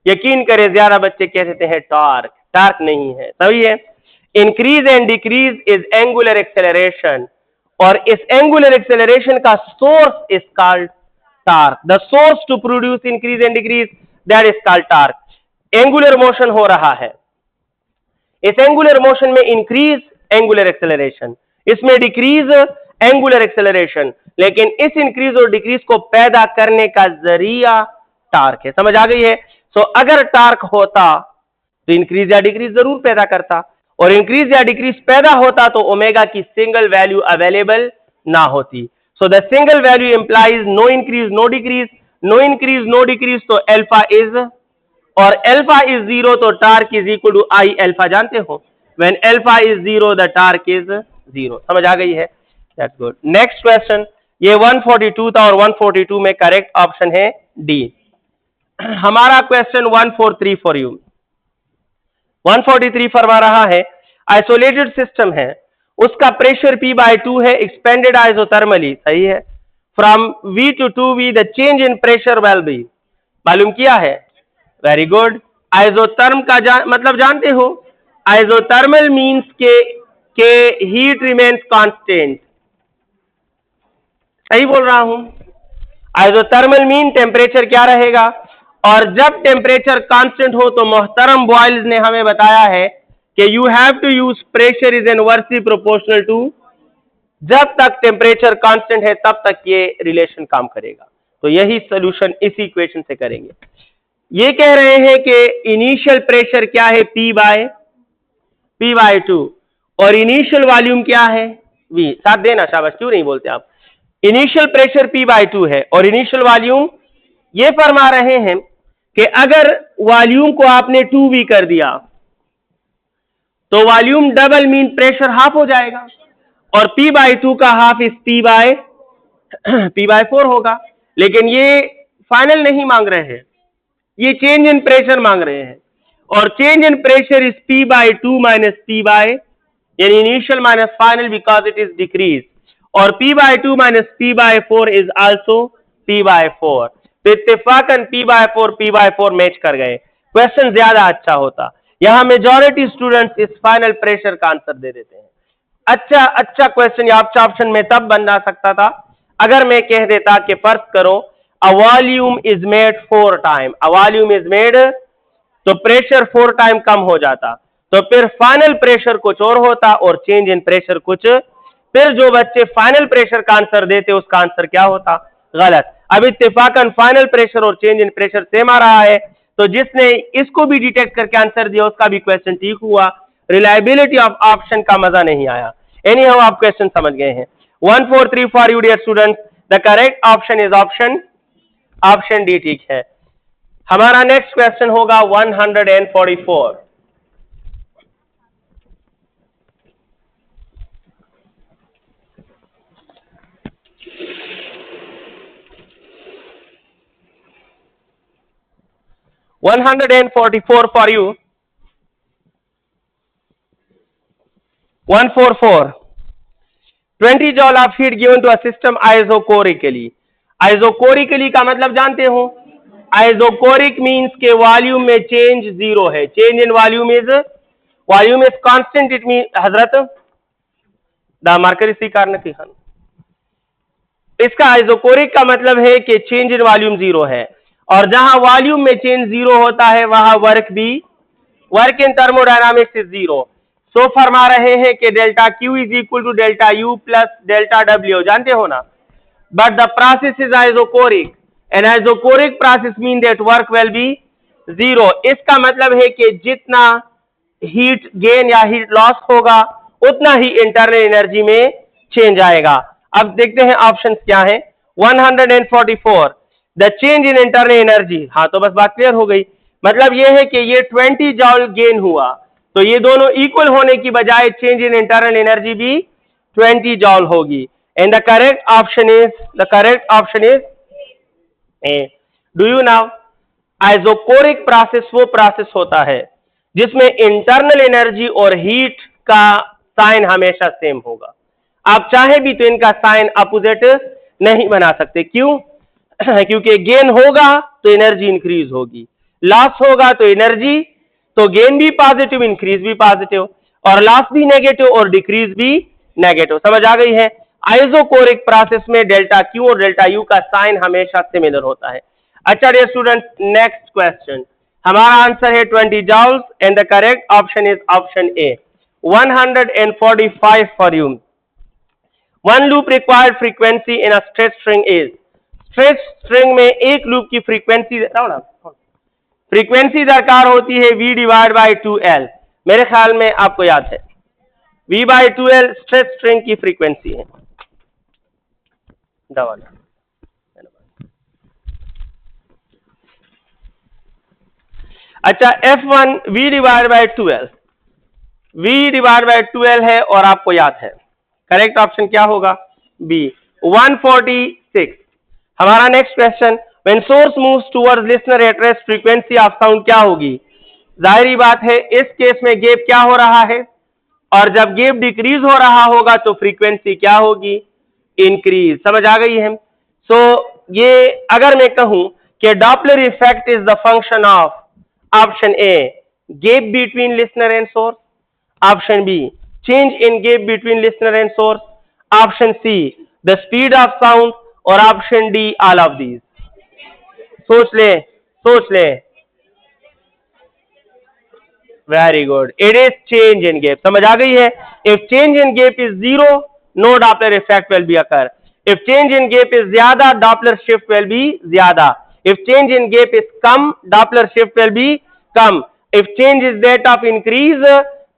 A: यकीन करें ज्यादा बच्चे कह देते हैं टॉर्क. टॉर्क नहीं है. सही है. Increase and decrease is angular acceleration और इस एंगुलर एक्सेलरेशन का source is called torque. The source to produce increase and decrease that is called torque. Angular motion हो रहा है. इस एंगुलर मोशन में इंक्रीज एंगुलर एक्सेलरेशन, इसमें डिक्रीज एंगुलर एक्सेलरेशन, लेकिन इस इंक्रीज और डिक्रीज को पैदा करने का जरिया टार्क है. समझ आ गई है? सो अगर टार्क होता तो इंक्रीज या डिक्रीज जरूर पैदा करता और इंक्रीज या डिक्रीज पैदा होता तो ओमेगा की सिंगल वैल्यू अवेलेबल ना होती. So the single value implies no increase no decrease. No increase no decrease तो अल्फा इज, और अल्फा इज जीरो तो torque is equal to I alpha. जानते हो when alpha is zero the torque is zero. समझ आ गई है? That's good. Next question. ये 142 था और 142 में करेक्ट ऑप्शन है डी. हमारा क्वेश्चन 143 फॉर यू. 143 फरमा रहा है आइसोलेटेड सिस्टम है, उसका प्रेशर P/2 है, एक्सपेंडेड आइसोथर्मली. सही है. From V to 2V the change in pressure will be. मालूम किया है? Very good. आइसोथर्म का मतलब जानते हो? आइसोथर्मल मीन्स के हीट रिमेन्स कांस्टेंट. सही बोल रहा हूं? आइसोथर्मल मीन टेम्परेचर क्या रहेगा, और जब टेम्परेचर कांस्टेंट हो तो मोहतरम बॉयल्स ने हमें बताया है कि you have to use pressure is inversely proportional to. जब तक टेम्परेचर कांस्टेंट है तब तक ये रिलेशन काम करेगा. तो यही सोल्यूशन इस इक्वेशन से करेंगे. ये कह रहे हैं कि इनिशियल प्रेशर क्या है P/2 और इनिशियल वॉल्यूम क्या है V. साथ देना शाबाश. क्यों नहीं बोलते आप? इनिशियल प्रेशर P/2 है और इनिशियल वॉल्यूम. ये फरमा रहे हैं कि अगर वॉल्यूम को आपने 2V कर दिया तो volume double mean pressure half हो जाएगा और P/2 का हाफ इस P/4 होगा. लेकिन ये फाइनल नहीं मांग रहे हैं, ये चेंज इन प्रेशर मांग रहे हैं और change in pressure is P/2 minus यानी initial minus final because it is decrease, और P/2 minus P/4 is also P/4. तो इत्तेफाकन P/4 मैच कर गए. क्वेश्चन ज्यादा अच्छा होता. यहां मेजॉरिटी स्टूडेंट्स इस फाइनल प्रेशर का आंसर दे देते हैं. अच्छा क्वेश्चन आपका ऑप्शन में तब बन जा सकता था अगर मैं कह देता कि फर्ज करो a volume is made 4 time. A volume is made तो प्रेशर 4 टाइम कम हो जाता, तो फिर फाइनल प्रेशर कुछ और होता और चेंज इन प्रेशर कुछ. फिर जो बच्चे फाइनल प्रेशर का आंसर देते उसका आंसर क्या होता? गलत. अब इत्तेफाकन फाइनल प्रेशर और चेंज इन प्रेशर सेम आ रहा है, तो जिसने इसको भी डिटेक्ट करके आंसर दिया उसका भी क्वेश्चन ठीक हुआ. रिलायबिलिटी ऑफ ऑप्शन का मजा नहीं आया. एनी हाउ आप क्वेश्चन समझ गए हैं. 143 for you dear students. The correct option is option D. ठीक है. हमारा नेक्स्ट क्वेश्चन होगा 144. 144 for you. 144. 20 joule of heat given to a system isochorically. Isochorically का मतलब जानते हो? Isochoric means के वॉल्यूम में चेंज जीरो है. Change in volume is constant. It mean Hazrat the marker सी कारण की खान. इसका आइसोकोरिक का मतलब है कि चेंज इन वॉल्यूम जीरो है, और जहां वॉल्यूम में चेंज जीरो होता है वहां work in thermodynamics is zero. So फरमा रहे हैं कि delta Q is equal to delta U plus delta W, जानते हो ना। But the process is isochoric and isochoric process mean that work will be zero. इसका मतलब है कि जितना हीट गेन या हीट लॉस होगा उतना ही इंटरनल एनर्जी में चेंज आएगा। अब देखते हैं ऑप्शन क्या है। 144 the change in internal energy, हाँ तो बस बात क्लियर हो गई। मतलब यह है कि ये 20 जॉल गेन हुआ, तो ये दोनों इक्वल होने की बजाय चेंज इन इंटरनल एनर्जी भी 20 जॉल होगी। And the correct option is a. Do you now, isochoric process वो प्रोसेस होता है जिसमें इंटरनल एनर्जी और हीट का साइन हमेशा सेम होगा। आप चाहे भी तो इनका साइन अपोजिट नहीं बना सकते। क्यों? क्योंकि गेन होगा तो एनर्जी इंक्रीज होगी, लॉस होगा तो एनर्जी, तो गेन भी पॉजिटिव इंक्रीज भी पॉजिटिव, और लॉस भी नेगेटिव और डिक्रीज भी नेगेटिव। समझ आ गई है। आइसोकोरिक प्रोसेस में डेल्टा क्यू और डेल्टा यू का साइन हमेशा सिमिलर होता है। अच्छा डियर स्टूडेंट, नेक्स्ट क्वेश्चन, हमारा आंसर है 20 joules and the correct option is option A. 145 for you. One loop required frequency in a stretch string is. Stretch string में एक लूप की फ्रीक्वेंसी दरकार होती है v डिवाइड बाई 2l। मेरे ख्याल में आपको याद है v by 2l stretch string की फ्रीक्वेंसी है। अच्छा, f1 v divide by 2l, v divide by 2l है और आपको याद है करेक्ट ऑप्शन क्या होगा? बी। 146 हमारा next question, when source moves towards listener at rest frequency of sound क्या होगी? जाहिर बात है इस केस में गैप क्या हो रहा है, और जब गैप डिक्रीज हो रहा होगा तो फ्रीक्वेंसी क्या होगी? इंक्रीज। समझ आ गई है। सो ये अगर मैं कहूं कि Doppler effect is the function of option A gap between listener and source, option B change in gap between listener and source, option C the speed of sound, और option D all of these. सोच ले। Very good, it is change in gap. समझ आ गई है। If change in gap is zero, no Doppler effect will be occur. If change in gap is ज्यादा, Doppler shift will be ज्यादा। If change in gap is come, Doppler shift will be come. If change is that of increase,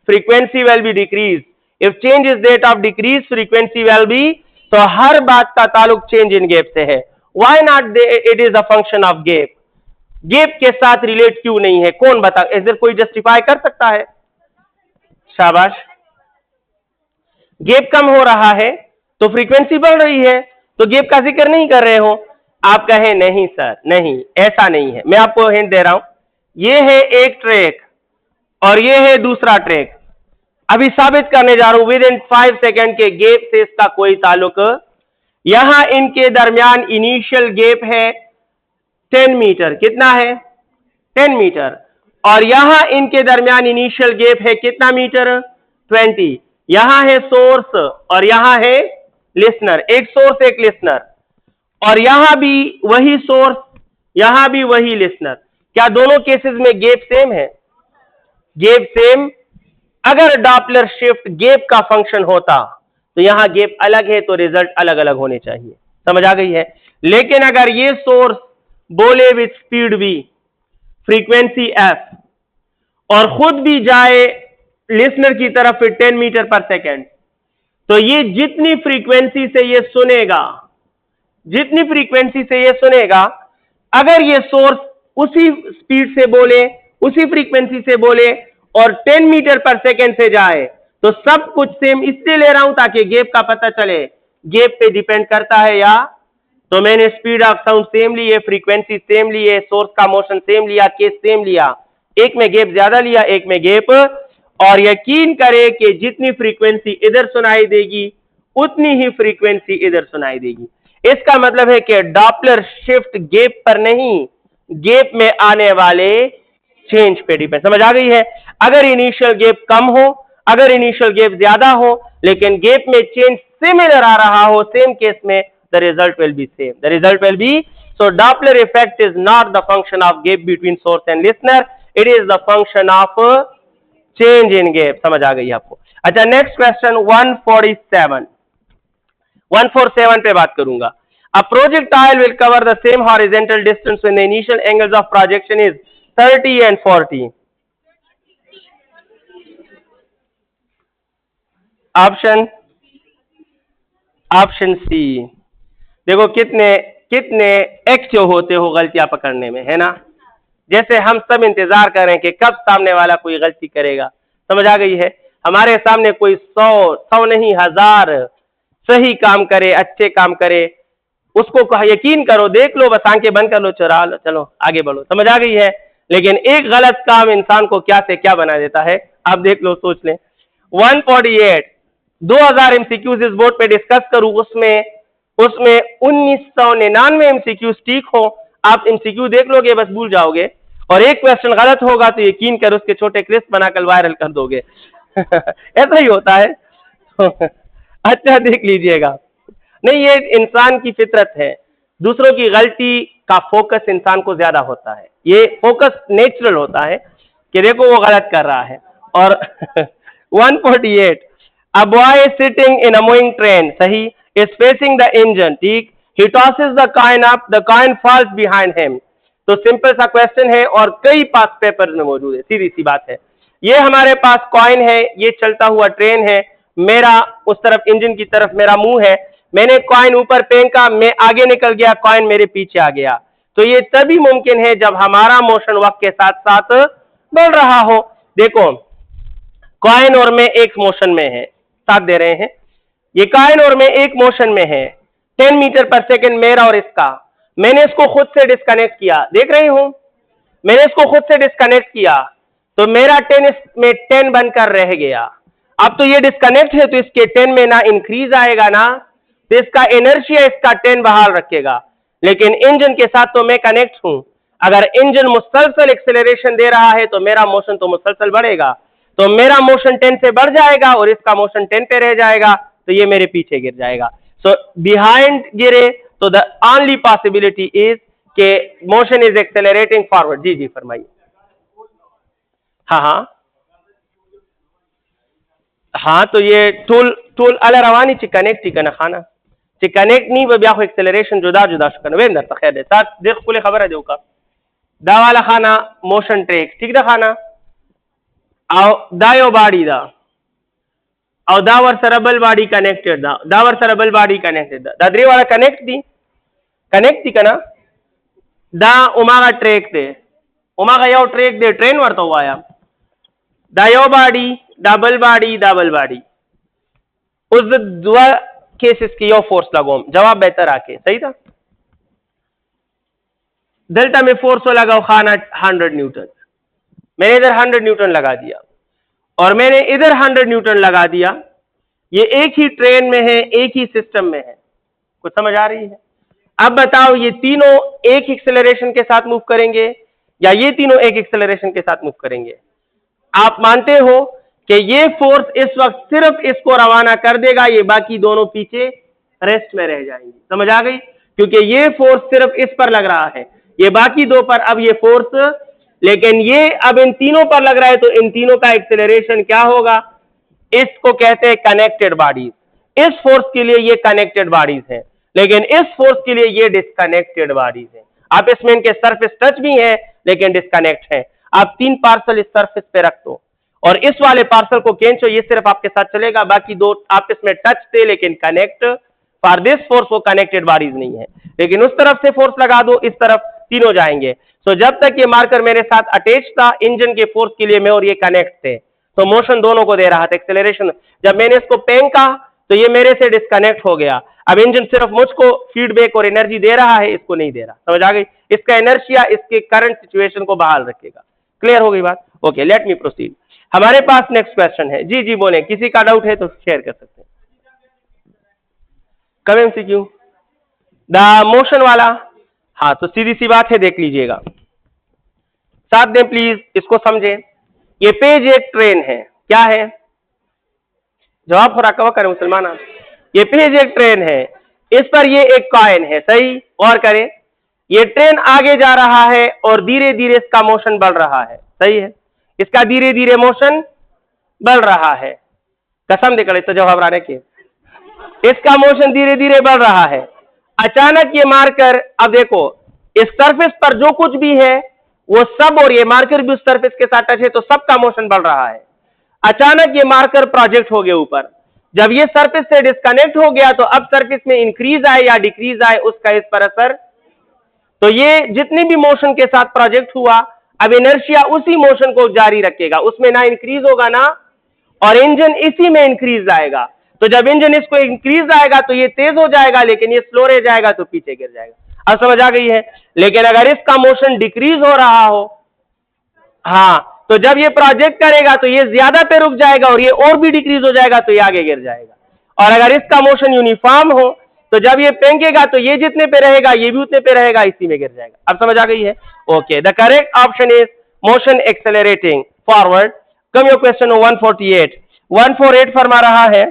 A: frequency will be decrease. If change is that of decrease, frequency will be. तो हर बात का ताल्लुक change in gap से है। Why not it is a function of gap? Gap के साथ relate क्यों नहीं है? कौन बता, इधर कोई जस्टिफाई कर सकता है? शाबाश। गैप कम हो रहा है तो फ्रीक्वेंसी बढ़ रही है, तो गैप का जिक्र नहीं कर रहे हो। आप कहें नहीं सर, नहीं ऐसा नहीं है। मैं आपको हिंट दे रहा हूं, ये है एक ट्रैक और ये है दूसरा ट्रैक। अभी साबित करने जा रहा हूं विद इन 5 सेकेंड के गैप से इसका कोई ताल्लुक। यहां इनके दरमियान इनिशियल गैप है 10 मीटर। कितना है? 10 मीटर। और यहां इनके दरमियान इनिशियल गैप है कितना मीटर? 20। यहां है सोर्स और यहां है लिसनर, एक सोर्स एक लिसनर, और यहां भी वही सोर्स, यहां भी वही लिसनर। क्या दोनों केसेस में गैप सेम है? Gap same. अगर डॉपलर शिफ्ट गैप का फंक्शन होता तो यहां गैप अलग है, तो रिजल्ट अलग अलग होने चाहिए। समझ आ गई है। लेकिन अगर ये सोर्स बोले with speed v, frequency f, और खुद भी जाए लिसनर की तरफ 10 मीटर पर सेकेंड, तो ये जितनी फ्रीक्वेंसी से ये सुनेगा, जितनी फ्रीक्वेंसी से ये सुनेगा, अगर ये सोर्स उसी स्पीड से बोले, उसी फ्रीक्वेंसी से बोले और 10 मीटर पर सेकेंड से जाए, तो सब कुछ सेम इसलिए ले रहा हूं ताकि गैप का पता चले। गैप पे डिपेंड करता है या, तो मैंने स्पीड ऑफ साउंड सेम ली है, फ्रीक्वेंसी सेम ली है, सोर्स का मोशन सेम लिया, केस सेम लिया, एक में गैप ज्यादा लिया, एक में गैप, और यकीन करें कि जितनी फ्रीक्वेंसी इधर सुनाई देगी उतनी ही फ्रीक्वेंसी इधर सुनाई देगी। इसका मतलब है कि डॉपलर शिफ्ट गैप पर नहीं, गैप में आने वाले चेंज पे डिपेंड। समझ आ गई है। अगर इनिशियल गैप कम हो, अगर इनिशियल गैप ज्यादा हो, लेकिन गैप में चेंज सिमिलर आ रहा हो, सेम केस में, the result will be same. The result will be, so Doppler effect is not the function of gap between source and listener, it is the function of change in gap. समझ आ गई आपको। अच्छा next question 147 पे बात करूंगा। A projectile will cover the same horizontal distance when the initial angles of projection is 30 and 40. Option C. देखो कितने कितने एक्टिव होते हो गलतियां पकड़ने में, है ना। जैसे हम सब इंतजार करें कि कब सामने वाला कोई गलती करेगा। समझ आ गई है। हमारे सामने कोई 100 नहीं 1000 सही काम करे, अच्छे काम करे, उसको यकीन करो, देख लो, बस आंखें बंद कर लो, चुरा लो, चलो आगे बढ़ो। समझ आ गई है। लेकिन एक गलत काम इंसान को क्या से क्या बना देता है, आप देख लो, सोच लें। 148 2000 एमसीक्यूज इस बोर्ड पे डिस्कस करूं, उसमें 1999 एमसीक्यूज ठीक हो। आप एमसीक्यू देख लोगे, बस भूल जाओगे, और एक क्वेश्चन गलत होगा तो यकीन कर उसके छोटे क्लिप्स बनाकर वायरल कर दोगे। ऐसा ही होता है। अच्छा देख लीजिएगा। नहीं, ये इंसान की फितरत है, दूसरों की गलती का फोकस इंसान को ज्यादा होता है। ये फोकस नेचुरल होता है कि देखो वो गलत कर रहा है। और 148 a boy is sitting in a moving train, सही, is facing the engine, ठीक, he tosses the coin up, the coin falls behind him। तो सिंपल सा क्वेश्चन है और कई पास पेपर में मौजूद है, सीधी सी बात है। ये हमारे पास कॉइन है, ये चलता हुआ ट्रेन है, मेरा उस तरफ इंजन की तरफ मेरा मुंह है, मैंने कॉइन ऊपर फेंका, मैं आगे निकल गया, कॉइन मेरे पीछे आ गया। तो ये तभी मुमकिन है जब हमारा मोशन वक्त के साथ साथ बढ़ रहा हो। देखो कॉइन और मैं एक मोशन में है, साथ दे रहे हैं, ये कॉइन और मैं एक मोशन में है, 10 मीटर पर सेकेंड मेरा और इसका। मैंने इसको खुद से डिस्कनेक्ट किया, देख रही हूं, मैंने इसको खुद से डिस्कनेक्ट किया, तो मेरा 10 में 10 बनकर रह गया। अब तो ये डिस्कनेक्ट है, तो इसके 10 में ना इंक्रीज आएगा ना, तो इसका इनर्शिया इसका 10 बहाल रखेगा। लेकिन इंजन के साथ तो मैं कनेक्ट हूं, अगर इंजन मुसलसल एक्सेलरेशन दे रहा है तो मेरा मोशन तो मुसलसल बढ़ेगा, तो मेरा मोशन 10 से बढ़ जाएगा और इसका मोशन 10 पे रह जाएगा, तो ये मेरे पीछे गिर जाएगा। सो बिहाइंड गिरे तो द ओनली पॉसिबिलिटी इज के मोशन इज एक्सेलरेटिंग फॉरवर्ड। जी जी फरमाइए। हाँ हाँ हाँ, तो ये टूल अला रवानी ची कनेक्ट ना खाना ची कनेक्ट नहीं वो ब्याह एक्सेलरेशन जुदा जुदा शकन वे अंदर तखैर साथ देख कुल खबर है देवका दा वाला खाना मोशन ट्रेक ठीक दा खाना आओ दायो बाड़ी दा और दावर सरबल बाड़ी कनेक्टेड दा दावर सरबल बाड़ी कनेक्टेड दा दादरी वाला कनेक्ट थी कना दा उमागा ट्रेक दे उमागा यो ट्रेक दे ट्रेन वर्तो हुआ या दायो बाड़ी डबल बाड़ी उस दुआ केसेस की यो फोर्स लगाओ, जवाब बेहतर आके सही था। डेल्टा में फोर्स लगाओ खाना 100 न्यूटन, मैंने इधर 100 न्यूटन लगा दिया और मैंने इधर 100 न्यूटन लगा दिया। ये एक ही ट्रेन में है, एक ही सिस्टम में है, कुछ समझ आ रही है। अब बताओ ये तीनों एक एक्सेलरेशन के साथ मूव करेंगे या ये तीनों एक एक्सेलरेशन के साथ मूव करेंगे? आप मानते हो कि ये फोर्स इस वक्त सिर्फ इसको रवाना कर देगा, ये बाकी दोनों पीछे रेस्ट में रह जाएंगे। समझ आ गई? क्योंकि ये फोर्स सिर्फ इस पर लग रहा है, ये बाकी दो पर अब ये फोर्स, लेकिन ये अब इन तीनों पर लग रहा है, तो इन तीनों का एक्सेलरेशन क्या होगा? इसको कहते हैं कनेक्टेड बॉडीज। इस फोर्स के लिए ये कनेक्टेड बॉडीज है, लेकिन इस फोर्स के लिए ये डिस्कनेक्टेड बॉडीज है। आप इसमें इनके सरफेस टच भी है लेकिन डिस्कनेक्ट है। आप 3 पार्सल इस सरफेस पे रख दो और इस वाले पार्सल को खींचो, ये सिर्फ आपके साथ चलेगा, बाकी दो आप इसमें टच थे लेकिन कनेक्ट फॉर दिस फोर्स वो कनेक्टेड बॉडीज नहीं है। लेकिन उस तरफ से फोर्स लगा दो, इस तरफ तीनों जाएंगे। तो जब तक ये मार्कर मेरे साथ अटैच था इंजन के फोर्स के लिए, मैं और ये कनेक्ट थे, तो मोशन दोनों को दे रहा था एक्सेलरेशन। जब मैंने इसको फेंका तो ये मेरे से डिस्कनेक्ट हो गया। अब इंजन सिर्फ मुझको फीडबैक और एनर्जी दे रहा है, इसको नहीं दे रहा। समझ आ गई? इसका इनर्शिया इसके करंट सिचुएशन को बहाल रखेगा। क्लियर हो गई बात? Okay, late me proceed. हमारे पास नेक्स्ट क्वेश्चन है। जी जी बोले, किसी का डाउट है तो शेयर कर सकते हैं। कब एमसीक्यू द मोशन वाला? हाँ, तो सीधी सी बात है, देख लीजिएगा, साथ दें प्लीज, इसको समझें। ये पेज एक ट्रेन है, क्या है? जवाब हो रहा कवा करें मुसलमान। ये पेज एक ट्रेन है, इस पर ये एक कॉइन है, सही? और करें, ये ट्रेन आगे जा रहा है और धीरे धीरे इसका मोशन बढ़ रहा है, सही है? इसका धीरे धीरे मोशन बढ़ रहा है, कसम देकर तो जवाब घबराने की, इसका मोशन धीरे धीरे बढ़ रहा है। अचानक ये मार्कर, अब देखो इस सरफेस पर जो कुछ भी है वो सब, और ये मार्कर भी उस सरफेस के साथ टच है तो सबका मोशन बढ़ रहा है। अचानक ये मार्कर प्रोजेक्ट हो गया ऊपर, जब ये सरफेस से डिस्कनेक्ट हो गया तो अब सरफेस में इंक्रीज आए या डिक्रीज आए उसका इस पर असर। तो ये जितने भी मोशन के साथ प्रोजेक्ट हुआ, अब इनर्शिया उसी मोशन को जारी रखेगा, उसमें ना इंक्रीज होगा ना, और इंजन इसी में इंक्रीज आएगा। तो जब इंजन इसको इंक्रीज आएगा तो ये तेज हो जाएगा, लेकिन ये स्लो रह जाएगा तो पीछे गिर जाएगा। अब समझ आ गई है। लेकिन अगर इसका मोशन डिक्रीज हो रहा हो, हाँ, तो जब ये प्रोजेक्ट करेगा तो ये ज्यादा पे रुक जाएगा और ये और भी डिक्रीज हो जाएगा तो ये आगे गिर जाएगा। और अगर इसका मोशन यूनिफॉर्म हो तो जब ये फेंकेगा तो ये जितने पे रहेगा ये भी उतने पे रहेगा, इसी में गिर जाएगा। अब समझ आ गई है। Okay, the correct option is motion accelerating forward. Come your question 148 148 फरमा रहा है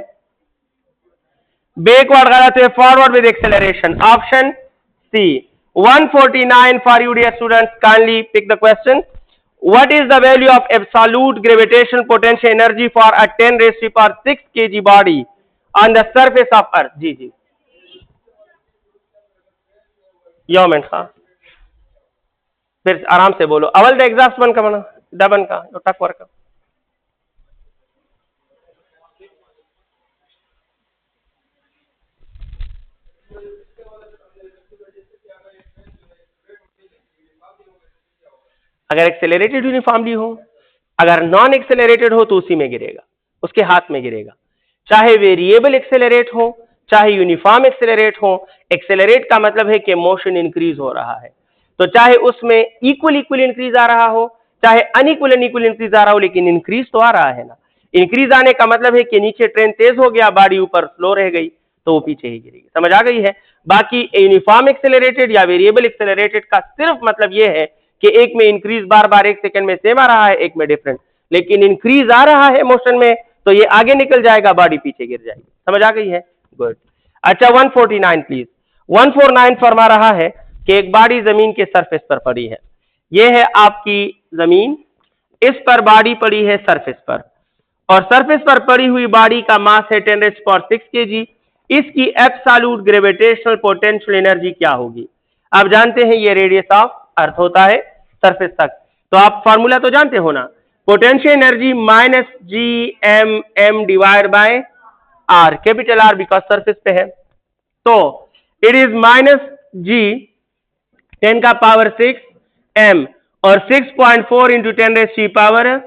A: बैकवर्ड गलत है, forward with acceleration, option C. 149 for you dear students, kindly pick the question. What is the value of absolute gravitational potential energy for a 10⁶ kg body on the surface of Earth? जी जी, यो minute, हाँ फिर आराम से बोलो। अवल the exhaust one का बना डबन का टक वर्क का। अगर एक्सेलरेटेड यूनिफॉर्मली हो, अगर नॉन एक्सेलरेटेड हो तो उसी में गिरेगा, उसके हाथ में गिरेगा। चाहे वेरिएबल एक्सेलरेट हो चाहे यूनिफॉर्म एक्सेलरेट हो, एक्सेलरेट का मतलब है कि मोशन इंक्रीज हो रहा है। तो चाहे उसमें इक्वल इंक्रीज आ रहा हो, चाहे अनइक्वल इंक्रीज आ रहा हो, लेकिन इंक्रीज तो आ रहा है ना। इंक्रीज आने का मतलब है कि नीचे ट्रेन तेज हो गया, बॉडी ऊपर स्लो रह गई तो वो पीछे ही गिरेगी। समझ आ गई है। बाकी यूनिफॉर्म एक्सेलरेटेड या वेरिएबल एक्सेलरेटेड का सिर्फ मतलब ये है कि एक में इंक्रीज बार बार 1 सेकंड में सेम आ रहा है, एक में डिफरेंट, लेकिन इंक्रीज आ रहा है मोशन में तो ये आगे निकल जाएगा, बॉडी पीछे गिर जाएगी। समझ आ गई है। गुड। अच्छा 149 प्लीज। 149 फरमा रहा है कि एक बॉडी जमीन के सरफेस पर पड़ी है। ये है आपकी जमीन, इस पर बॉडी पड़ी है सरफेस पर, और सरफेस पर पड़ी हुई बॉडी का मास है 10⁶ kg। इसकी एब्सोल्यूट ग्रेविटेशनल पोटेंशियल एनर्जी क्या होगी? आप जानते हैं ये रेडियस ऑफ अर्थ होता है सरफेस तक, तो आप फॉर्मूला तो जानते हो ना, potential energy -gm divide by R, capital R because surface पे है। तो इट इज -g 10⁶ m और 6.4 इंटू 10⁻⁶।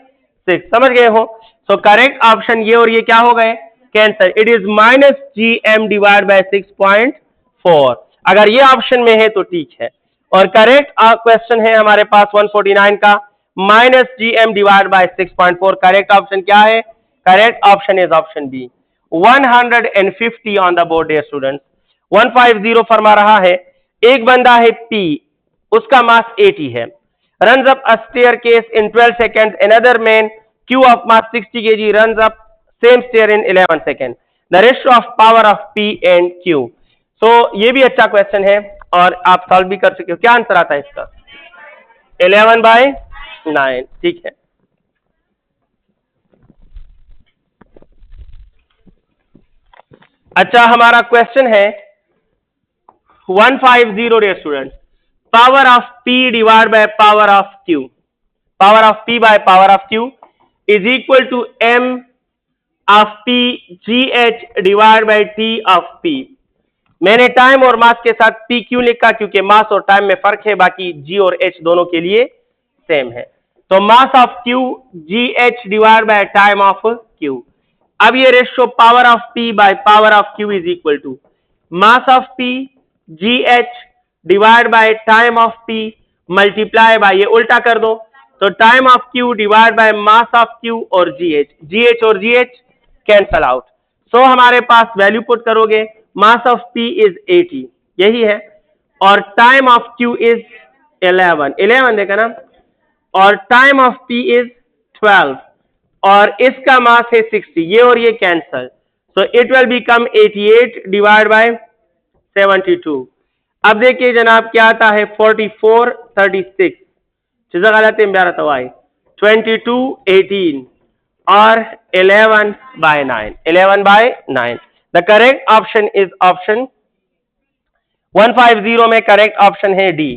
A: समझ गए हो। सो करेक्ट ऑप्शन ये और ये क्या हो गए, cancer. It is -gm divide by 6.4। अगर ये ऑप्शन में है तो ठीक है, और करेक्ट क्वेश्चन है हमारे पास 149 का -gm divide by 6.4। Correct option क्या है? Correct option is option B 150 on the board dear students. 150 फरमा रहा है एक बंदा है P, उसका मास 80 है, runs up a staircase in 12 seconds. Another man Q of mass 60 kg runs up same stair in 11 seconds. The ratio of power of P and Q. So ये भी अच्छा क्वेश्चन है और आप सॉल्व भी कर सकते हो। क्या आंसर आता है इसका? 11/9। ठीक है। अच्छा हमारा क्वेश्चन है 150 dear student, power of P divide by power of Q, power of P by power of Q is equal to m of P GH divide by T of P। मैंने time और mass के साथ P क्यों लिखा? क्योंकि मास और time में फर्क है, बाकी G और H दोनों के लिए सेम है। तो mass of Q GH divide by time of Q। अब ये ratio power of P by power of Q is equal to mass of P GH divide by time of P multiply by, ये उल्टा कर दो तो time of Q divide by mass of Q और GH और GH cancel out. So हमारे पास value put करोगे, मास ऑफ P इज 80, यही है, और टाइम ऑफ Q इज 11 देखा ना, और टाइम ऑफ P इज 12 और इसका मास है 60, ये और ये cancel, so it will become 88 divide by 72। अब देखिए जनाब क्या आता है 44 36 चीज़ गलत है, 22 18 or 11/9? 11/9. The correct option is option 150 में करेक्ट ऑप्शन है डी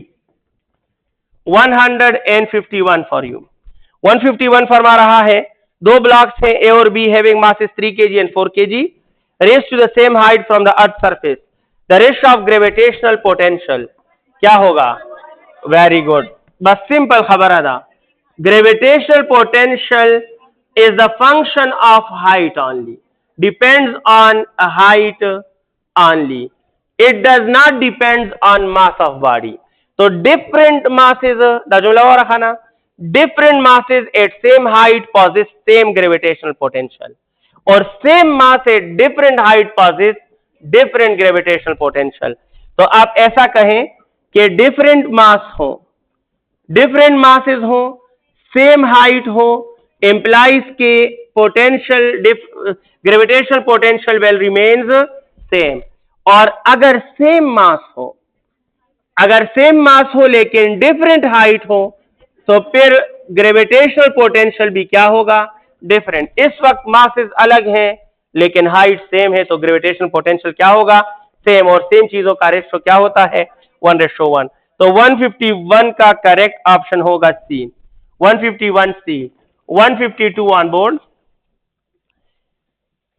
A: 151 फॉर यू 151 फरमा रहा है दो ब्लॉक्स हैं ए और B having masses 3 kg and 4 kg raised to the same height from the earth surface the rest of gravitational potential क्या होगा वेरी गुड बस सिंपल खबर अदा gravitational potential is the function of height only depends on height only it does not depends on mass of body so different masses the जुमला और रखा ना different masses at same height possess same gravitational potential और same mass at different height possess different gravitational potential तो आप ऐसा कहें कि different mass हो different masses हो same height हो implies के potential gravitational potential will remains same और अगर सेम मास हो लेकिन डिफरेंट हाइट हो तो फिर ग्रेविटेशनल पोटेंशियल भी क्या होगा डिफरेंट इस वक्त मासेस अलग हैं लेकिन हाइट सेम है तो ग्रेविटेशनल पोटेंशियल क्या होगा सेम और सेम चीजों का रेशो क्या होता है 1:1 तो 151 का करेक्ट ऑप्शन होगा सी 151 सी 152 on board.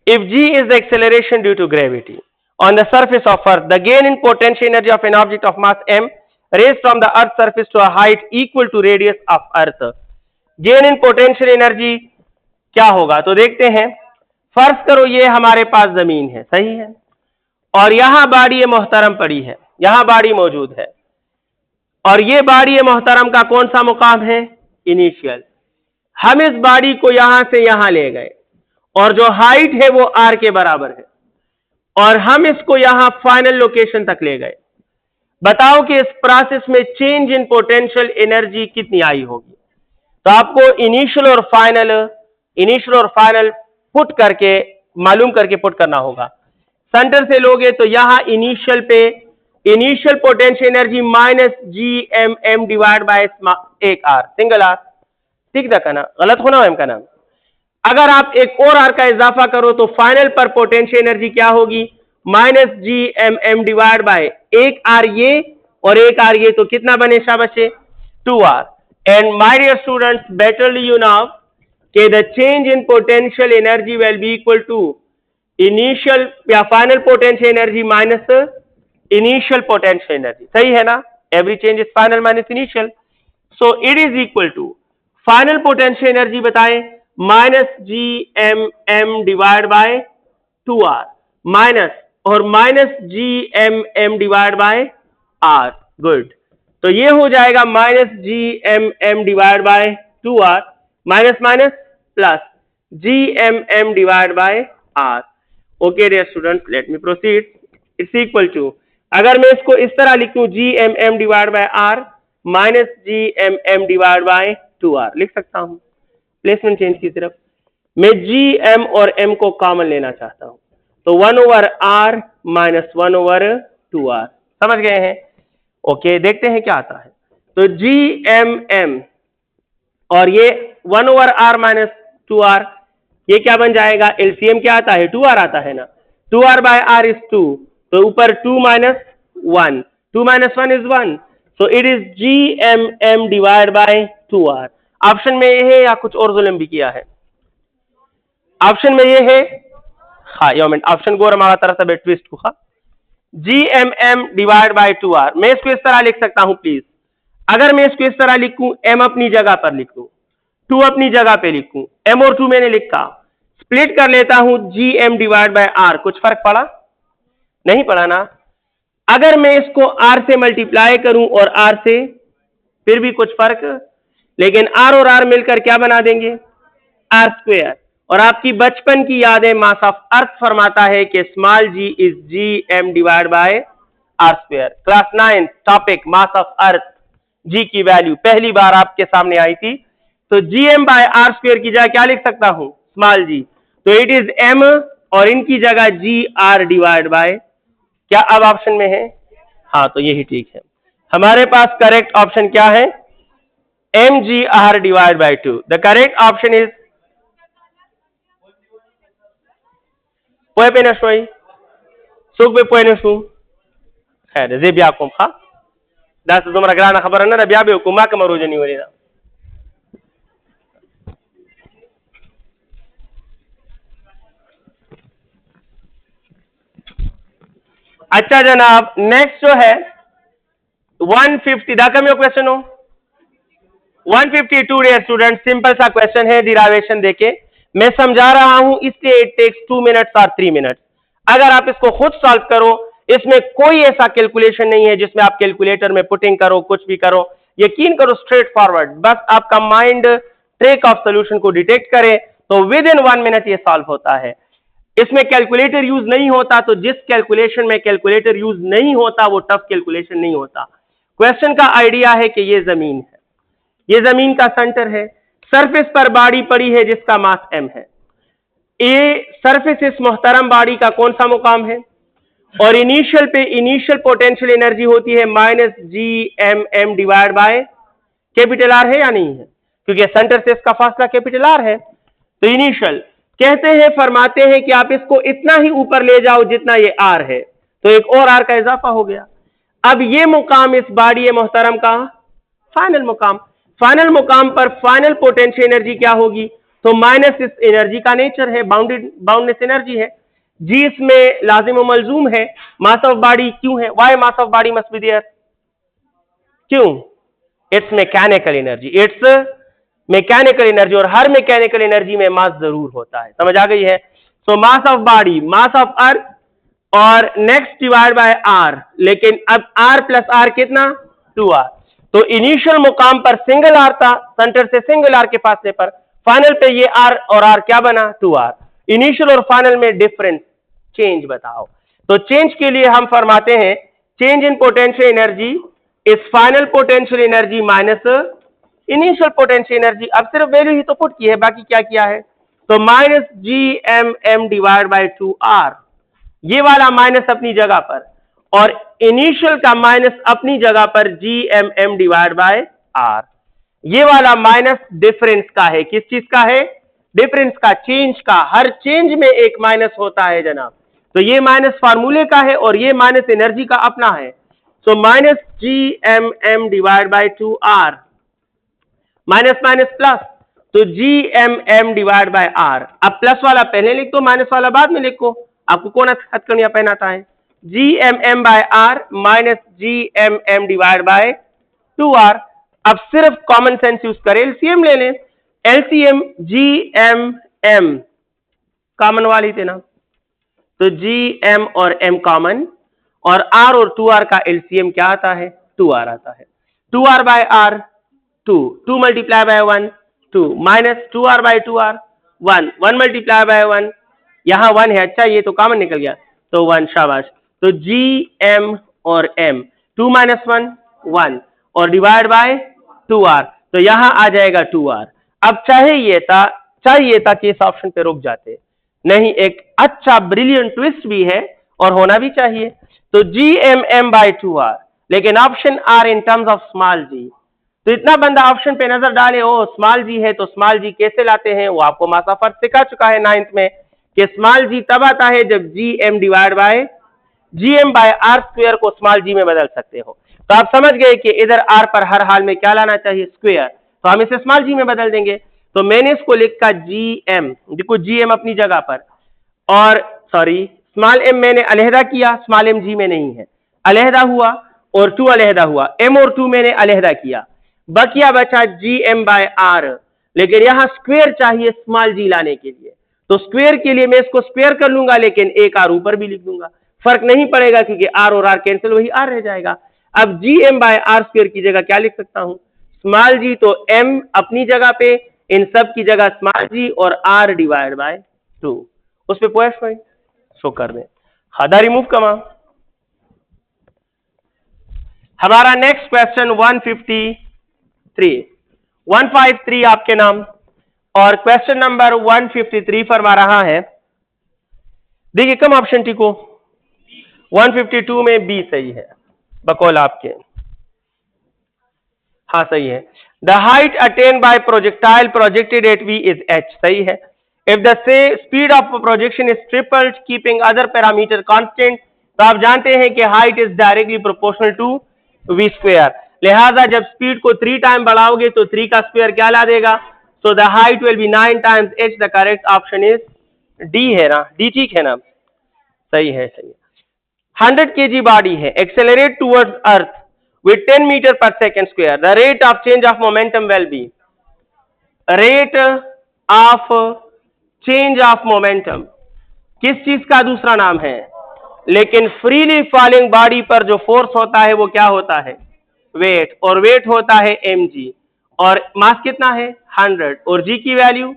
A: If g is the acceleration due to gravity on the surface of Earth, the gain in potential energy of an object of mass m raised from the Earth's surface to a height equal to radius of Earth. Gain in potential energy क्या होगा? तो देखते हैं. फर्ज करो ये हमारे पास जमीन है, सही है, और यहां बाड़ी मोहतरम पड़ी है, यहां बाड़ी मौजूद है, और ये बाड़ी मोहतरम का कौन सा मुकाम है? इनिशियल. हम इस बाड़ी को यहां से यहां ले गए और जो हाइट है वो आर के बराबर है और हम इसको यहां फाइनल लोकेशन तक ले गए. बताओ कि इस प्रोसेस में चेंज इन पोटेंशियल एनर्जी कितनी आई होगी? तो आपको इनिशियल और फाइनल पुट करके मालूम करके पुट करना होगा. सेंटर से लोगे तो यहां इनिशियल पे initial potential energy -GMM divide by एक आर सिंगल आर. ठीक था ना? गलत होना है का नाम. अगर आप एक और आर का इजाफा करो तो फाइनल पर पोटेंशियल एनर्जी क्या होगी? -GMM डिवाइड बाय एक आर ये और एक आर ये, तो कितना बने शाबाशे? 2R. And my dear students, betterly you now कि the change in potential energy will be equal to initial या final potential energy minus initial potential energy. सही है ना? Every change is final minus initial. So it is equal to final potential energy बताएं -GMM divide by 2R minus और -GMM divide by R. Good. तो ये हो जाएगा -GMM divide by 2R minus minus plus GMM divide by R. Okay dear students, let me proceed. It's equal to, अगर मैं इसको इस तरह लिखूं GMM divide by R minus GMM divide by 2R लिख सकता हूं. प्लेसमेंट चेंज की तरफ मैं GM और M को कॉमन लेना चाहता हूं तो 1/R माइनस 1/2R. समझ गए हैं? ओके, देखते हैं क्या आता है. तो GMM और ये 1/R माइनस 2R ये क्या बन जाएगा? एलसीएम क्या आता है? 2R आता है ना. 2R बाय R इज 2, तो ऊपर 2 minus 1, 2 minus 1 is 1. So it is GMM divide by 2R. Option में ये है या कुछ और जुल्म भी किया है? ऑप्शन में ये है. हाँ, यो मिनट ऑप्शन को हमारा तरह से ट्विस्ट हुआ. GMM divide by 2R. मैं इसको इस तरह लिख सकता हूं प्लीज. अगर मैं इसको इस तरह लिखूं, M अपनी जगह पर लिख लूं, 2 अपनी जगह पे लिखूं, M और 2 मैंने लिखा, स्प्लिट कर लेता हूं GM डिवाइड बाय R. कुछ फर्क पड़ा? नहीं पड़ा ना. अगर मैं इसको R से मल्टीप्लाई करूं और R से, फिर भी कुछ फर्क, लेकिन R और R मिलकर क्या बना देंगे? R square. और आपकी बचपन की यादें मास ऑफ अर्थ फरमाता है कि small g is GM divide by R square. Class 9 topic mass of earth, g की वैल्यू पहली बार आपके सामने आई थी. तो GM बाय R स्क्वायर की जगह क्या लिख सकता हूं? Small g. तो इट इज M और इनकी जगह GR डिवाइड बाय, क्या अब ऑप्शन में है? हाँ, तो यही ठीक है. हमारे पास करेक्ट ऑप्शन क्या है? MGR divide by 2. The correct option is पोए पे नशोई सुख पे पोए नशू खैर जे ब्या को खा दास तुम्हारा ग्राना खबर है ना ब्या बे को मा के मरो जनी वरी ना अच्छा जनाब नेक्स्ट जो है 150 दा कम क्वेश्चन हो 152 डियर स्टूडेंट सिंपल सा क्वेश्चन है डिराइवेशन देके मैं समझा रहा हूं इसलिए इट टेक्स 2 मिनट्स और 3 मिनट्स अगर आप इसको खुद सॉल्व करो इसमें कोई ऐसा कैलकुलेशन नहीं है जिसमें आप कैलकुलेटर में पुटिंग करो कुछ भी करो यकीन करो स्ट्रेट फॉरवर्ड बस आपका माइंड ट्रेक ऑफ सोल्यूशन को डिटेक्ट करे तो विद इन 1 मिनट ये सॉल्व होता है इसमें कैलकुलेटर यूज नहीं होता तो जिस कैलकुलेशन में कैलकुलेटर यूज नहीं होता वो टफ कैलकुलेशन नहीं होता क्वेश्चन का आइडिया है कि ये जमीन है ये जमीन का सेंटर है सरफेस पर बॉडी पड़ी है जिसका मास m है ये सरफेस इस मोहतरम बॉडी का कौन सा मुकाम है और इनिशियल पे इनिशियल पोटेंशियल एनर्जी होती है -GMM divide by capital R है या नहीं है क्योंकि सेंटर से इसका फासला कैपिटल R है तो इनिशियल कहते हैं फरमाते हैं कि आप इसको इतना ही ऊपर ले जाओ जितना ये R है तो एक और R का इजाफा हो गया अब ये मुकाम इस बॉडी मोहतरम का फाइनल मुकाम पर फाइनल पोटेंशियल एनर्जी क्या होगी तो माइनस इस एनर्जी का नेचर है बाउंडनेस एनर्जी है जी इसमें लाजिम व मलजूम है मास ऑफ बॉडी क्यों है why mass of body must be there क्यों इट्स मैकेनिकल एनर्जी और हर मैकेनिकल एनर्जी में मास जरूर होता है समझ आ गई है so mass of body mass of earth और नेक्स्ट डिवाइड बाय R लेकिन अब R प्लस R कितना 2R तो इनिशियल मुकाम पर सिंगल R था सेंटर से सिंगल R के फासले पर फाइनल पे ये R और R क्या बना 2R इनिशियल और फाइनल में डिफरेंस चेंज बताओ तो चेंज के लिए हम फरमाते हैं चेंज इन पोटेंशियल एनर्जी इस final potential energy minus initial potential energy अब सिर्फ वैल्यू ही तो पुट की है बाकी क्या किया है तो -GMM डिवाइड बाय 2R ये वाला माइनस अपनी जगह पर और इनिशियल का माइनस अपनी जगह पर GMM डिवाइड बाय R ये वाला माइनस डिफरेंस का है किस चीज का है डिफरेंस का चेंज का हर चेंज में एक माइनस होता है जनाब तो ये माइनस फार्मूले का है और ये माइनस एनर्जी का अपना है सो -GMM divide by 2R minus minus plus तो GMM डिवाइड बाय R अब प्लस वाला पहले लिख दो माइनस वाला बाद में लिखो आपको कौन हद करनिया पहनाता है GMM by R minus GMM divide by 2R अब सिर्फ कॉमन सेंस यूज करें एलसीएम ले लें एलसीएम GMM कॉमन वाली थे ना तो GM और M कॉमन और R और 2R का एलसीएम क्या आता है 2R आता है 2R by R 2 multiply by 1 2 minus 2R by 2R 1 multiply by 1 यहां 1 है अच्छा ये तो कॉमन निकल गया तो 1 शाबाश तो GM और M 2 माइनस 1 और डिवाइड बाय 2R तो यहां आ जाएगा 2R अब चाहिए था कि इस ऑप्शन पे रुक जाते नहीं एक अच्छा ब्रिलियंट ट्विस्ट भी है और होना भी चाहिए तो GMM बाय 2R लेकिन option R in terms of small g तो इतना बंदा ऑप्शन पे नजर डाले ओ स्मॉल g है तो स्मॉल g कैसे लाते हैं वो आपको मासा फर्क सिखा चुका है 9th में कि स्मॉल g तब आता है जब GM divide by GM by R square को स्मॉल g में बदल सकते हो तो आप समझ गए कि इधर R पर हर हाल में क्या लाना चाहिए स्क्वायर तो हम इसे स्मॉल g में बदल देंगे तो मैंने इसको लिखा GM देखो GM अपनी जगह पर और सॉरी स्मॉल m मैंने अलहदा किया स्मॉल m g में नहीं है अलहदा हुआ और 2 अलहदा हुआ m और 2 मैंने अलहदा किया बकिया बचा GM बाय R लेकिन यहां स्क्वायर चाहिए स्मॉल g लाने के लिए तो स्क्वायर के लिए मैं इसको स्क्वायर कर लूंगा लेकिन एक R ऊपर भी लिख दूंगा फर्क नहीं पड़ेगा क्योंकि R और R कैंसिल वही R रह जाएगा अब GM बाय R स्क्वायर की जगह क्या लिख सकता हूं स्मॉल g तो m अपनी जगह पे इन सब की जगह स्मॉल g और R डिवाइड बाय 2 उस पे पॉइंट शो कर दें खादा रिमूव कमा हमारा नेक्स्ट क्वेश्चन 153 आपके नाम और क्वेश्चन नंबर 153 फरमा रहा है देखिए कम ऑप्शन टिको 152 में बी सही है बकौल आपके हाँ सही है the height attain by projectile projected at V is h सही है if the speed of projection is tripled keeping other parameter constant, तो आप जानते हैं कि height is directly proportional to V square, लिहाजा जब स्पीड को 3 टाइम बढ़ाओगे तो 3 का स्क्वायर क्या ला देगा, so the height will be 9 times h। The correct option is D है ना, डी ठीक है ना, सही है सही है। 100 kg बॉडी है, accelerate towards earth with 10 meter per second square, the rate of change of momentum will be, rate of change of momentum किस चीज का दूसरा नाम है, लेकिन फ्रीली फॉलिंग बॉडी पर जो फोर्स होता है वो क्या होता है, वेट, और वेट होता है mg, और मास कितना है 100, और g की वैल्यू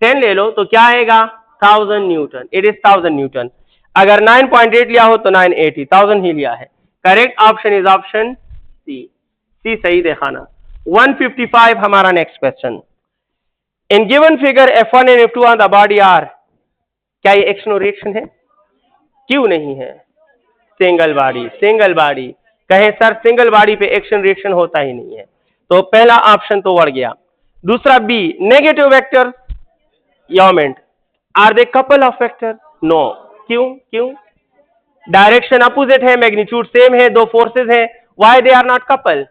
A: 10 ले लो तो क्या आएगा 1000 न्यूटन, इट इज 1000 न्यूटन। अगर 9.8 लिया हो तो 980, 1000 ही लिया है। Correct option is option C, C सही दिखाना। 155 हमारा next question, in given figure F1 and F2 on the body are, क्या ये एक्शन और रिएक्शन है, क्यों नहीं है, सिंगल बॉडी, सिंगल बॉडी, कहे सर सिंगल बॉडी पे एक्शन रिएक्शन होता ही नहीं है, तो पहला ऑप्शन तो बढ़ गया। दूसरा B, negative vector moment, are they couple of vector, no, क्यों डायरेक्शन अपोजिट है, मैग्नीट्यूड सेम है, दो फोर्सेस हैं, why they are not couple,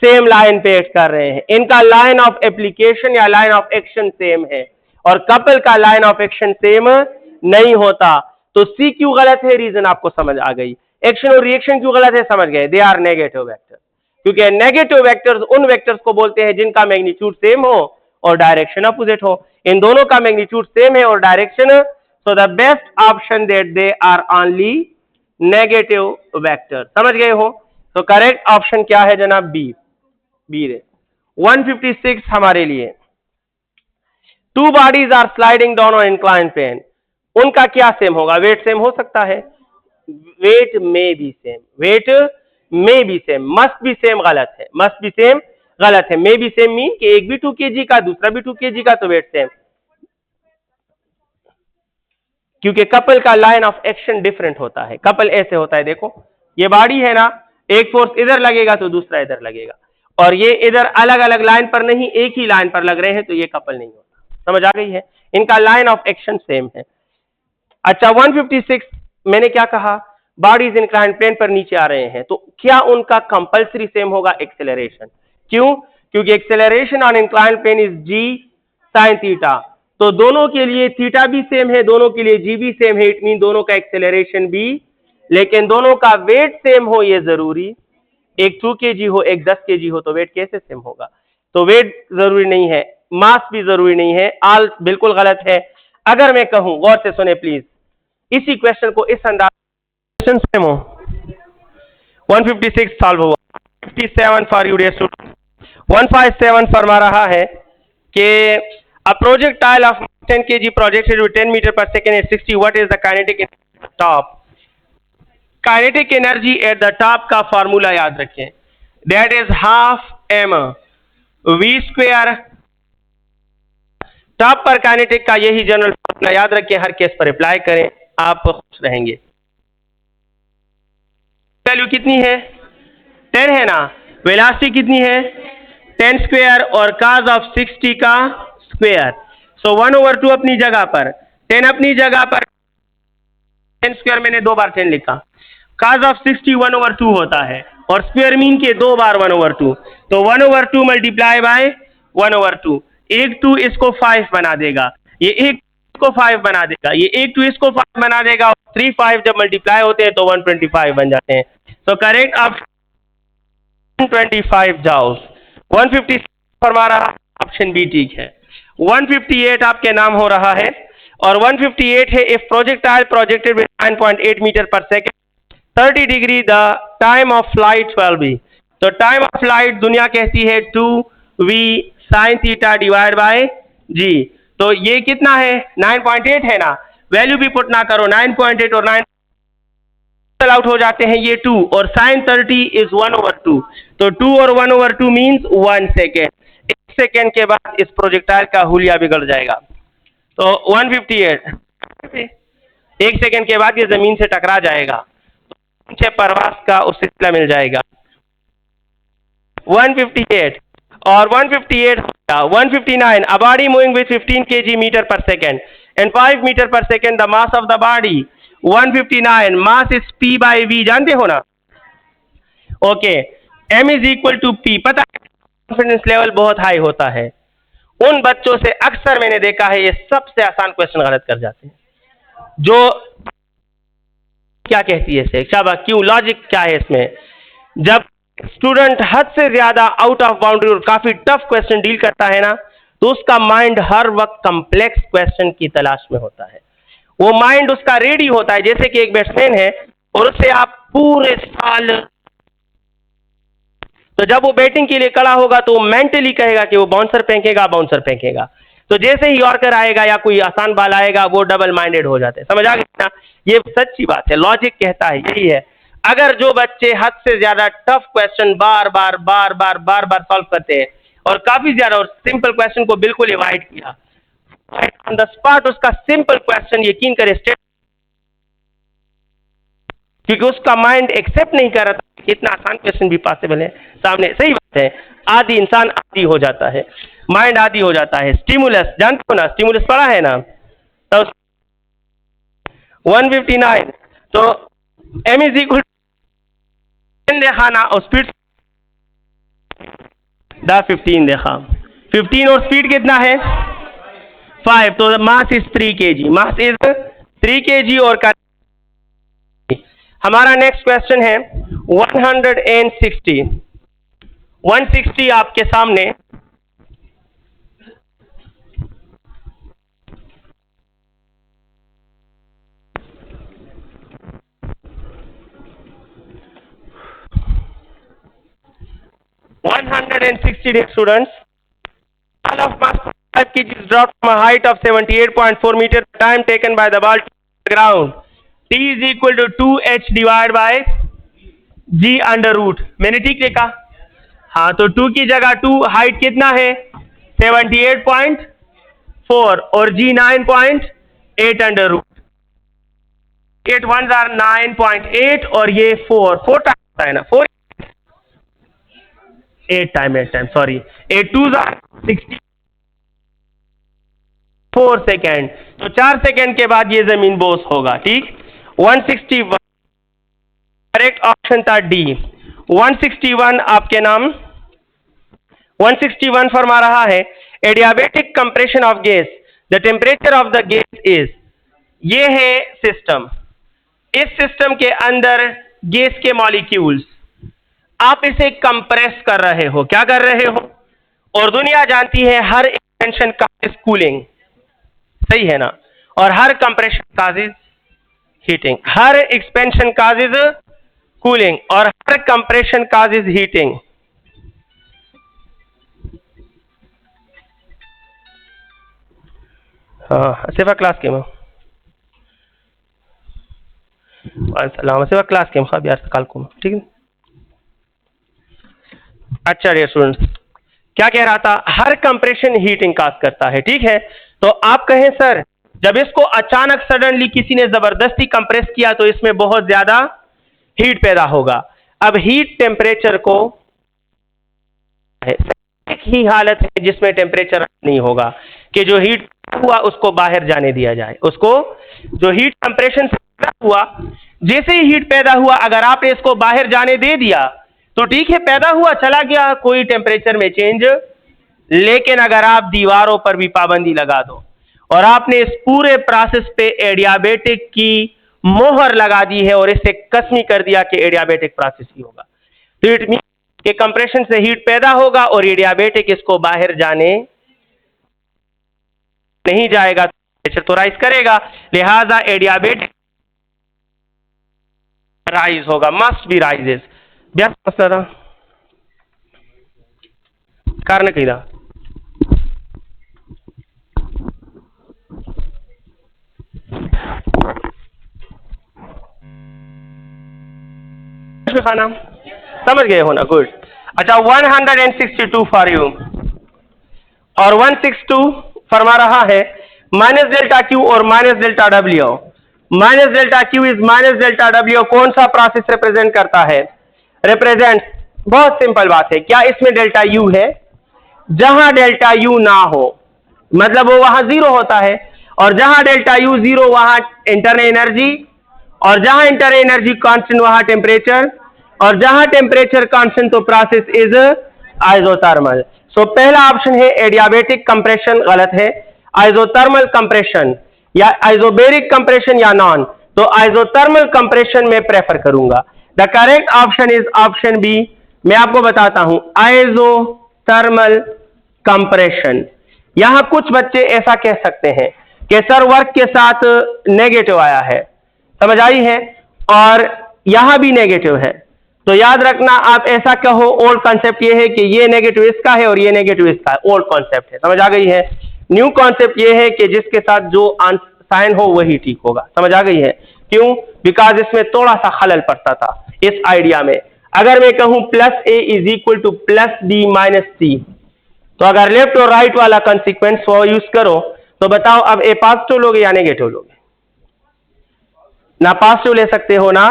A: same line पे एक्ट कर रहे हैं, इनका लाइन ऑफ एप्लीकेशन या लाइन ऑफ एक्शन सेम है, और कपल का लाइन ऑफ एक्शन सेम नहीं होता, तो सी क्यों गलत है, रीजन आपको समझ आ गई। एक्शन और रिएक्शन क्यों गलत है समझ गए, दे आर नेगेटिव वेक्टर, क्योंकि नेगेटिव वेक्टर्स उन वेक्टर्स को बोलते हैं जिनका मैग्नीट्यूड सेम हो और डायरेक्शन अपोजिट हो, इन दोनों का मैग्नीट्यूड सेम है और direction, so the best option that they are only negative vector, समझ गए हो, तो करेक्ट ऑप्शन क्या है जनाब, बी, बी रे। 156 हमारे लिए, two bodies are sliding down on incline plane, उनका क्या सेम होगा, वेट सेम हो सकता है, वेट में बी सेम, वेट में B same, must be same गलत है, मस्ट बी सेम गलत है, में बी सेम मीन कि एक भी 2 kg का दूसरा भी 2 kg का, तो वेट सेम, क्योंकि कपल का लाइन ऑफ एक्शन डिफरेंट होता है। कपल ऐसे होता है, देखो ये बॉडी है ना, एक फोर्स इधर लगेगा तो दूसरा इधर लगेगा, और ये इधर अलग अलग लाइन पर नहीं एक ही लाइन पर लग रहे हैं, तो ये कपल नहीं होता, समझ आ गई है, इनका लाइन ऑफ एक्शन सेम है। अच्छा 156 मैंने क्या कहा, बॉडीज इंक्लाइन प्लेन पर नीचे आ रहे हैं, तो क्या उनका कंपल्सरी सेम होगा एक्सेलरेशन, क्यों, क्योंकि acceleration on incline plane is G sine theta, तो दोनों के लिए थीटा भी सेम है, दोनों के लिए जी भी सेम है, इट मीन दोनों का एक्सेलरेशन भी, लेकिन दोनों का वेट सेम हो ये जरूरी, एक 2 kg हो एक 10 kg हो, तो वेट कैसे सेम होगा, तो वेट जरूरी नहीं है, मास भी जरूरी नहीं है, आल बिल्कुल गलत है। अगर मैं कहूं, गौर से सुने प्लीज, इसी क्वेश्चन को इस अंदाज, क्वेश्चन सेम हो, 156 सॉल्व हुआ, 57 फॉर यू डियर स्टूडेंट, 157 फरमा रहा है कि a projectile of 10 kg projected with 10 meter per second at 60, what is the kinetic energy at the top, kinetic energy at the top का फार्मूला याद रखें, that is half m v square, top पर kinetic का यही general formula याद रखें, हर case पर apply करें, आप खुश रहेंगे। वैल्यू कितनी है 10 है ना, वेलोसिटी कितनी है 10 स्क्वायर और cos ऑफ 60 का स्क्वायर, सो 1/2 अपनी जगह पर, 10 अपनी जगह पर, 10 स्क्वायर मैंने 2 बार 10 लिखा, cos ऑफ 60 1/2 होता है, और स्क्वायर मीन के 2 बार 1/2, तो 1/2 मल्टीप्लाई बाय 1/2, एक 2 इसको 5 बना देगा, ये एक को 5 बना देगा, ये एक 2 इसको 5 बना देगा, 3 5 जब मल्टीप्लाई होते हैं तो 125 बन जाते हैं, तो करेक्ट ऑप्शन 125 जाउल्स। 150 फरमा रहा ऑप्शन बी ठीक है। 158 आपके नाम हो रहा है, और 158 है, if projectile projected with 9.8 metre पर second 30 degree, the time of flight 12 B, तो टाइम ऑफ फ्लाइट दुनिया कहती है 2v sine theta divide by g, तो ये कितना है 9.8 है ना, वैल्यू भी पुट ना करो, 9.8 और 9 आउट हो जाते हैं, ये 2 और साइन 30 इज 1/2, तो 2 और 1/2 मीन्स 1 सेकेंड, 1 सेकेंड के बाद इस प्रोजेक्टाइल का हुलिया बिगड़ जाएगा, तो 158 1 सेकेंड के बाद ये जमीन से टकरा जाएगा, तो परवास का उस सिलसिला मिल जाएगा। 158 और 158 159, a body moving with 15 kg meter per second and 5 meter per second, the mass of the body 159, mass is p by v, जानते हो ना? Okay, m is equal to p। पता है कॉन्फिडेंस लेवल बहुत हाई होता है, उन बच्चों से अक्सर मैंने देखा है ये सबसे आसान क्वेश्चन गलत कर जाते हैं। जो क्या कहती है इसे, शाबाश, क्यों, लॉजिक क्या है इसमें? जब स्टूडेंट हद से ज्यादा आउट ऑफ बाउंड्री और काफी टफ क्वेश्चन डील करता है ना, तो उसका माइंड हर वक्त कॉम्प्लेक्स क्वेश्चन की तलाश में होता है। वो माइंड उसका रेडी होता है, जैसे कि एक बैट्समैन है और उससे आप पूरे साल, तो जब वो बैटिंग के लिए खड़ा होगा तो वो मेंटली कहेगा कि वो बाउंसर फेंकेगा, बाउंसर फेंकेगा। तो जैसे ही यॉर्कर आएगा या कोई आसान बॉल आएगा, वो डबल माइंडेड हो जाते हैं। समझ आ गई ना? ये सच्ची बात है, लॉजिक कहता है यही है। अगर जो बच्चे हद से ज्यादा टफ क्वेश्चन बार बार सॉल्व करते हैं और काफी ज्यादा, और सिंपल क्वेश्चन को बिल्कुल अवॉइड किया, ऑन द स्पॉट उसका सिंपल क्वेश्चन यकीन करे स्टेट, क्योंकि उसका माइंड एक्सेप्ट नहीं कर रहा था इतना आसान क्वेश्चन भी पॉसिबल है सामने। सही बात है, आदि इंसान आदि हो जाता है, माइंड आदि हो जाता है। स्टिमुलस जानते हो ना, स्टिमुलस पढ़ा है ना? तो 159, तो m इज इक्वल देखा ना, और स्पीड 15 देखा, 15 और स्पीड कितना है 5, तो mass is 3 kg, mass is 3 kg। और हमारा नेक्स्ट क्वेश्चन है 160 आपके सामने। students, all of mass 5 kg is dropped from a height of 78.4 meter. Time taken by the ball to the ground, t is equal to 2h divided by g under root। मैंने ठीक लिखा? हाँ, तो 2 की जगह 2, हाइट कितना है 78.4 और g 9.8 under root, 8 1s are 9.8 और ये 4 टाइम है ना, 8 time sorry, 8 2s are 64 second, तो 4 सेकेंड के बाद ये जमीन बोस होगा। ठीक, 161 करेक्ट ऑप्शन था डी। 161 आपके नाम 161 फरमा रहा है adiabatic compression of gas, the temperature of the gas is, ये है सिस्टम, इस सिस्टम के अंदर गैस के मॉलिक्यूल्स, आप इसे कंप्रेस कर रहे हो, क्या कर रहे हो? और दुनिया जानती है हर एक्सपेंशन काजेज कूलिंग, सही है ना? और हर कंप्रेशन काजेज हीटिंग, हर एक्सपेंशन काजेज कूलिंग और हर कंप्रेशन काजेज हीटिंग। हाँ, सिर्फ क्लास के में सिर्फ क्लास के में यार कल को, ठीक है। अच्छा डियर स्टूडेंट्स, क्या कह रहा था? हर कंप्रेशन हीटिंग काज करता है, ठीक है। तो आप कहें सर, जब इसको अचानक सडनली किसी ने जबरदस्ती कंप्रेस किया तो इसमें बहुत ज्यादा हीट पैदा होगा। अब हीट टेम्परेचर को, एक ही हालत है जिसमें टेम्परेचर नहीं होगा कि जो हीट हुआ उसको बाहर जाने दिया जाए, उसको जो हीट कंप्रेशन से पैदा हुआ, जैसे ही हीट पैदा हुआ अगर आपने इसको बाहर जाने दे दिया तो ठीक है, पैदा हुआ चला गया, कोई टेम्परेचर में चेंज। लेकिन अगर आप दीवारों पर भी पाबंदी लगा दो और आपने इस पूरे प्रोसेस पे एडियाबेटिक की मोहर लगा दी है और इसे कसमी कर दिया कि एडियाबेटिक प्रोसेस ही होगा, तो इट मीन कि कंप्रेशन से हीट पैदा होगा और एडियाबेटिक इसको बाहर जाने नहीं जाएगा, टेम्परेचर तो राइज करेगा, लिहाजा एडियाबेटिक राइज होगा, मस्ट बी राइजेस। मसला कारण कही खाना समझ गए हो ना? गुड। अच्छा, 162 फॉर यू और 162 फरमा रहा है माइनस डेल्टा क्यू और minus delta W. Minus delta Q is minus delta W, कौन सा प्रोसेस रिप्रेजेंट करता है? रिप्रेजेंट, बहुत सिंपल बात है, क्या इसमें डेल्टा यू है? जहां डेल्टा यू ना हो, मतलब वो वहां जीरो होता है, और जहां डेल्टा यू जीरो वहां इंटरनल एनर्जी, और जहां इंटरनल एनर्जी कांस्टेंट वहां टेम्परेचर, और जहां टेम्परेचर कांस्टेंट तो प्रोसेस इज आइसोथर्मल। सो पहला ऑप्शन है एडियाबेटिक कंप्रेशन, गलत है। आइसोथर्मल कंप्रेशन या आइसोबेरिक कंप्रेशन या नॉन, तो आइसोथर्मल कंप्रेशन में प्रेफर करूंगा। The correct option is option B. मैं आपको बताता हूं, आइसोथर्मल कंप्रेशन। यहां कुछ बच्चे ऐसा कह सकते हैं कि सर वर्क के साथ नेगेटिव आया है, समझ आई है, और यहां भी नेगेटिव है, तो याद रखना आप ऐसा कहो, ओल्ड कॉन्सेप्ट ये है कि ये नेगेटिव इसका है और ये नेगेटिव इसका है, ओल्ड कॉन्सेप्ट है, समझ आ गई है। न्यू कॉन्सेप्ट ये है कि जिसके साथ जो साइन हो वही ठीक होगा, समझ आ गई है। क्यों? बिकॉज इसमें थोड़ा सा खलल पड़ता था इस आइडिया में। अगर मैं कहूं plus A is equal to plus B minus C, तो अगर लेफ्ट और राइट वाला कंसिक्वेंस वो यूज करो, तो बताओ अब ए पॉजिटिव लोगे या नेगेटिव लोगे? ना पॉजिटिव ले सकते हो ना,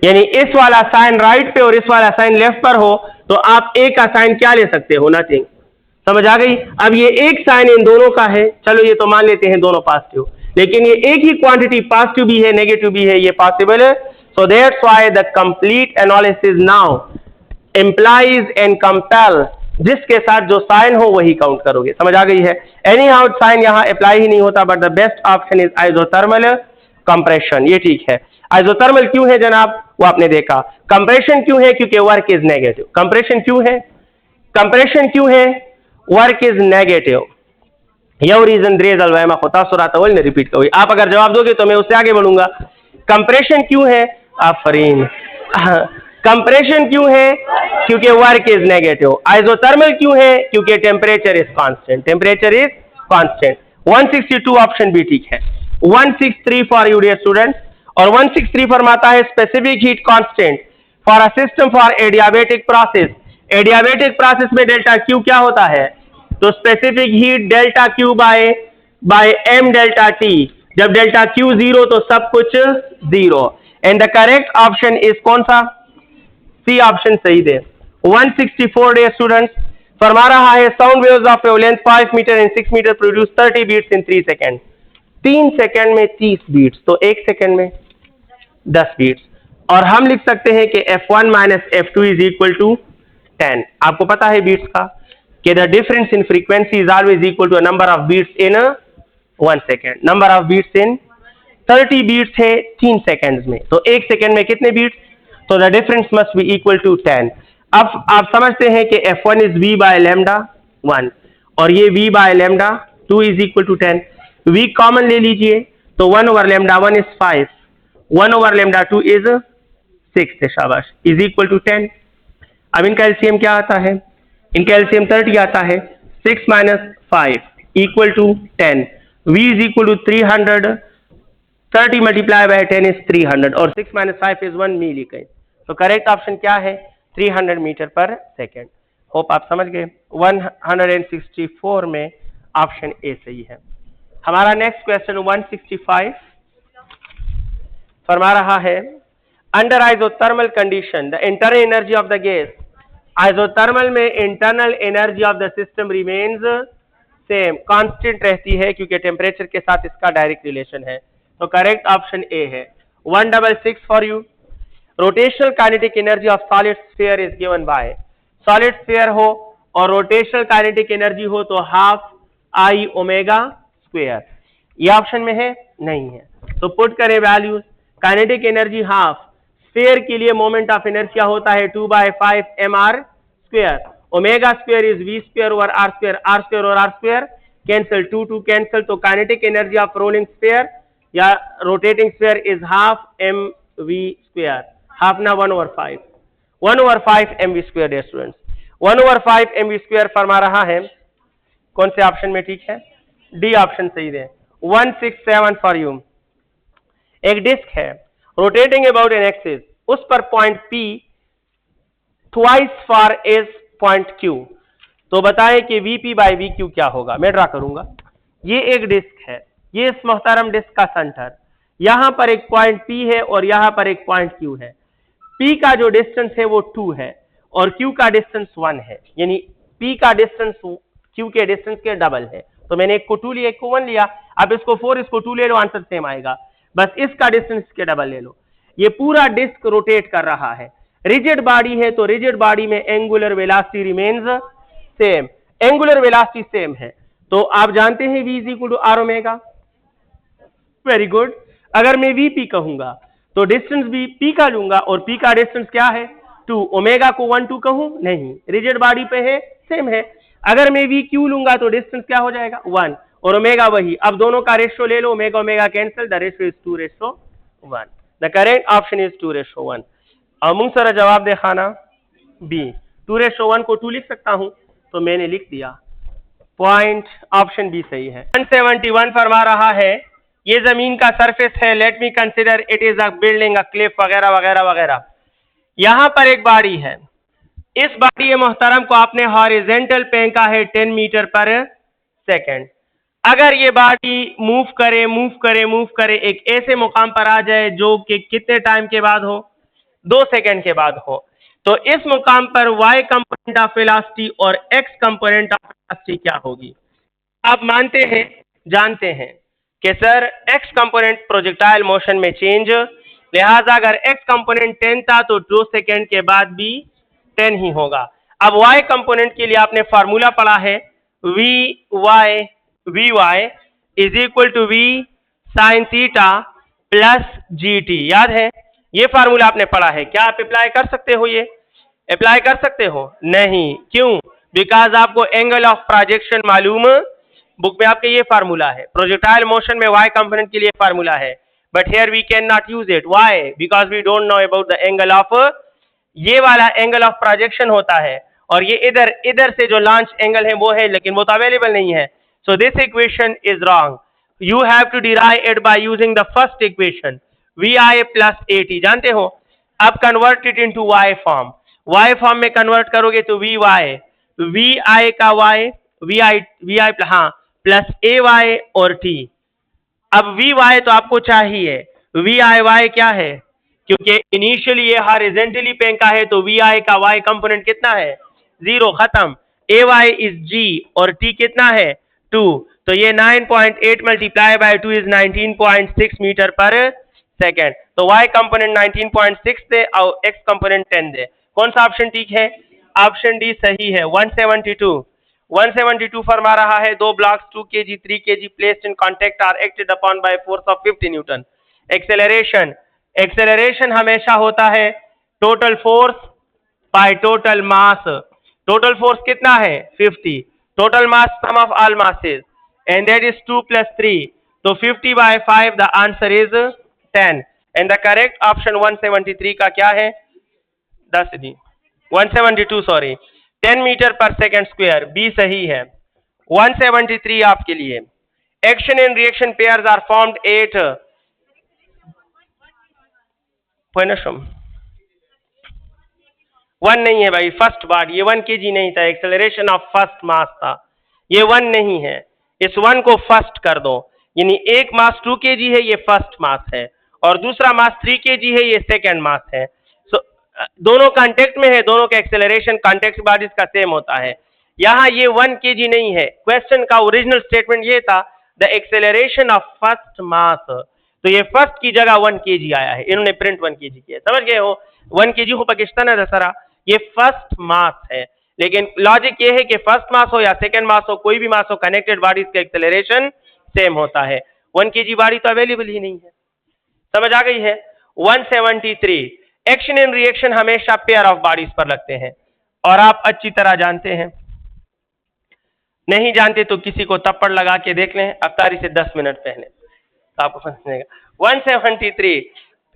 A: यानी इस वाला साइन राइट पे और इस वाला साइन लेफ्ट पर हो, तो आप ए का साइन क्या ले सकते हो? नथिंग, समझ आ गई। अब ये एक साइन इन दोनों का है, चलो ये तो मान लेते हैं दोनों पॉजिटिव, लेकिन ये एक ही क्वांटिटी पॉजिटिव भी है नेगेटिव भी है, ये पॉसिबल है। So that's why the complete analysis now implies and compel, जिसके साथ जो साइन हो वही काउंट करोगे, समझ आ गई है। एनी हाउ साइन यहां अप्लाई ही नहीं होता, but the best option is isothermal compression, ये ठीक है। आइसोथर्मल क्यों है जनाब, वो आपने देखा। कंप्रेशन क्यों है? क्योंकि वर्क इज नेगेटिव। कंप्रेशन क्यों है? कंप्रेशन क्यों है? Work is negative. यह रीजन रेजल वैमा होता सुराता ने रिपीट करो। आप अगर जवाब दोगे तो मैं उससे आगे बढ़ूंगा। कंप्रेशन क्यों है? आफरीन। कंप्रेशन क्यों है? क्योंकि वर्क इज नेगेटिव। आइसोथर्मल क्यों है? क्योंकि temperature is constant, temperature is constant. 162 option भी ठीक है। 163 फॉर यू डियर स्टूडेंट, और 163 फरमाता है specific heat constant for a system for adiabatic process. Adiabatic process में डेल्टा क्यू क्या होता है? तो specific heat delta Q by M delta T. जब डेल्टा क्यू जीरो तो सब कुछ जीरो। And the correct option is कौन सा? सी ऑप्शन सही दे। 164 डे स्टूडेंट्स फरमा रहा है sound waves of wavelength 5 metre and 6 metre produce 30 beats in 3 second. 3 second में 30 बीट्स, तो 1 सेकेंड में 10 बीट्स। और हम लिख सकते हैं कि F1 minus F2 is equal to 10। आपको पता है बीट्स का कि the difference in frequency is always equal to number of beats in 1 second. Number of beats in 30 beats है 3 सेकेंड्स में, तो 1 सेकेंड में कितने बीट्स? तो the difference must be equal to 10। अब आप समझते हैं कि F1 is V by lambda 1 और ये V by lambda 2 is equal to 10। V common ले लीजिए, तो 1 over lambda 1 is 5, 1 over lambda 2 is 6, शाबाश, इज इक्वल टू 10। अब इनका एलसीएम क्या आता है? इनका एलसीएम 30 आता है। 6 minus 5 equal to 10। V is equal to 300, 30 multiply by 10 is 300, और 6 माइनस 5 इज 1 मिली कहीं। तो करेक्ट ऑप्शन क्या है? 300 मीटर पर सेकेंड। होप आप समझ गए। 164 में ऑप्शन ए सही है। हमारा नेक्स्ट क्वेश्चन 165 फरमा रहा है under isothermal condition the internal energy of the gas. Isothermal में internal energy of the system remains same, constant रहती है, क्योंकि टेम्परेचर के साथ इसका डायरेक्ट रिलेशन है। तो करेक्ट ऑप्शन ए है। 166 for you. Rotational kinetic energy of solid sphere is given by. Solid sphere हो और रोटेशनल काइनेटिक एनर्जी हो तो हाफ आई ओमेगा स्क्वायर। ये ऑप्शन में है? नहीं है, तो पुट करें values. Kinetic energy half, sphere के लिए मोमेंट ऑफ इनर्शिया होता है 2/5 mr square. Omega square is v square over r square, r square और r स्क्वायर कैंसिल, 2 कैंसिल, तो kinetic energy of rolling sphere या rotating sphere is half mv square, half ना 1/5, 1/5 mv square. Dear students 1/5 mv square फरमा रहा है, कौन से option में ठीक है? डी ऑप्शन सही है। 167 फॉर यू। एक डिस्क है रोटेटिंग अबाउट एन एक्सिस, उस पर point P twice for is point Q। तो बताएं कि VP बाई VQ क्या होगा? मैं ड्रा करूंगा। ये एक डिस्क है, ये इस मोहतरम डिस्क का सेंटर, यहां पर एक पॉइंट P है और यहां पर एक पॉइंट Q है। P का जो डिस्टेंस है वो 2 है और Q का डिस्टेंस 1 है, यानी P का डिस्टेंस Q के डिस्टेंस के डबल है। तो मैंने एक को 2 लिया, एक को 1 लिया, अब इसको 4, इसको 2 ले लो, आंसर सेम आएगा। बस इसका डिस्टेंस के डबल ले लो। ये पूरा डिस्क रोटेट कर रहा है। रिजिड बॉडी है तो रिजिड बॉडी में angular velocity remains same, angular velocity same है। तो आप जानते हैं v is equal to R omega. Very good. अगर मैं vp कहूंगा तो डिस्टेंस भी p का लूंगा और p का डिस्टेंस क्या है 2, ओमेगा को 1 2 कहूं नहीं, रिजिड बॉडी पे है सेम है। अगर मैं vq लूंगा तो डिस्टेंस क्या हो जाएगा 1 और ओमेगा वही। अब दोनों का रेशियो ले लो, omega omega cancel, the ratio is 2:1। The correct option is 2:1। Among sir जवाब दे खाना बी। 2:1 को 2 लिख सकता हूं तो मैंने लिख दिया, पॉइंट ऑप्शन बी सही है। 171 फरमा रहा है ये जमीन का सरफेस है, let me consider it is a building, a cliff वगैरह वगैरह वगैरह। यहां पर एक बाड़ी है, इस बाड़ी मोहतरम को आपने हॉरिजेंटल फेंका है 10 मीटर पर सेकेंड। अगर ये बाड़ी मूव करे मूव करे मूव करे एक ऐसे मुकाम पर आ जाए जो कि कितने टाइम के बाद हो, 2 सेकेंड के बाद हो, तो इस मुकाम पर y कंपोनेंट ऑफ वेलोसिटी और x कंपोनेंट ऑफ वेलोसिटी क्या होगी? आप मानते हैं, जानते हैं कि sir x component projectile motion में चेंज, लिहाजा अगर x कंपोनेंट 10 था तो 2 सेकेंड के बाद भी 10 ही होगा। अब y कंपोनेंट के लिए आपने फार्मूला पढ़ा है vy is equal to v sine theta plus gt, याद है? ये फार्मूला आपने पढ़ा है, क्या आप अप्लाई कर सकते हो? ये अप्लाई कर सकते हो? नहीं, क्यों? बिकॉज आपको एंगल ऑफ प्रोजेक्शन मालूम, बुक में आपके ये फार्मूला है, प्रोजेक्टाइल मोशन में y कंपोनेंट के लिए फार्मूला है, but here we can not use it. Why? Because we don't know about the angle of, ये वाला एंगल ऑफ प्रोजेक्शन होता है और ये इधर इधर से जो लॉन्च एंगल है वो है, लेकिन वो तो अवेलेबल नहीं है। So this equation is wrong, you have to derive it by using the first equation vi plus at, जानते हो? अब convert it into y form, y form में कन्वर्ट करोगे तो vi का y vi हाँ प्लस ay और t। अब vy तो आपको चाहिए, vi क्या है? क्योंकि इनिशियली ये हॉरिजॉन्टली फेंका है तो vi का y कंपोनेंट कितना है 0, खत्म। ay इज g और t कितना है 2, तो ये 9.8 मल्टीप्लाई बाय 2 इज 19.6 मीटर पर सेकेंड। तो y कंपोनेंट 19.6 दे और x कंपोनेंट 10 दे। कौन सा ऑप्शन ठीक है? ऑप्शन डी सही है। 172 फरमा रहा है दो blocks 2 kg 3 kg placed in contact are acted upon by force of 50 newton. Acceleration हमेशा होता है total force by total mass. Total force कितना है 50, total mass sum of all masses and that is 2 + 3, तो 50 by 5 the answer is 10 and the correct option 173 का क्या है 10 D 172 sorry 10 metre पर सेकेंड स्क्वायर, बी सही है। 173 आपके लिए। Action and reaction pairs are formed at one नहीं है भाई, फर्स्ट बार ये 1 kg नहीं था, एक्सेलरेशन ऑफ फर्स्ट मास था, ये 1 नहीं है, इस 1 को फर्स्ट कर दो, यानी एक मास 2 kg है, ये फर्स्ट मास है, और दूसरा मास 3 kg है, ये सेकेंड मास है। सो दोनों कांटेक्ट में है, दोनों का एक्सेलरेशन कांटेक्ट बॉडीज का सेम होता है। यहाँ ये 1 kg नहीं है, क्वेश्चन का ओरिजिनल स्टेटमेंट ये था the acceleration of first mass, तो ये फर्स्ट की जगह 1 kg आया है, इन्होंने प्रिंट 1 kg किया, समझ गए हो? 1 kg हो पाकिस्तान है दसरा, ये फर्स्ट मास है, लेकिन लॉजिक ये है कि फर्स्ट मास हो या सेकंड मास हो, कोई भी मास हो, कनेक्टेड बॉडीज का एक्सेलरेशन सेम होता है। 1 kg बॉडी तो अवेलेबल ही नहीं है, समझ आ गई है? 173 एक्शन एंड रिएक्शन हमेशा पेयर ऑफ बॉडीज पर लगते हैं और आप अच्छी तरह जानते हैं, नहीं जानते तो किसी को थप्पड़ लगा के देख लें अफ्तारी से 10 मिनट पहले तो आपको समझेगा। 173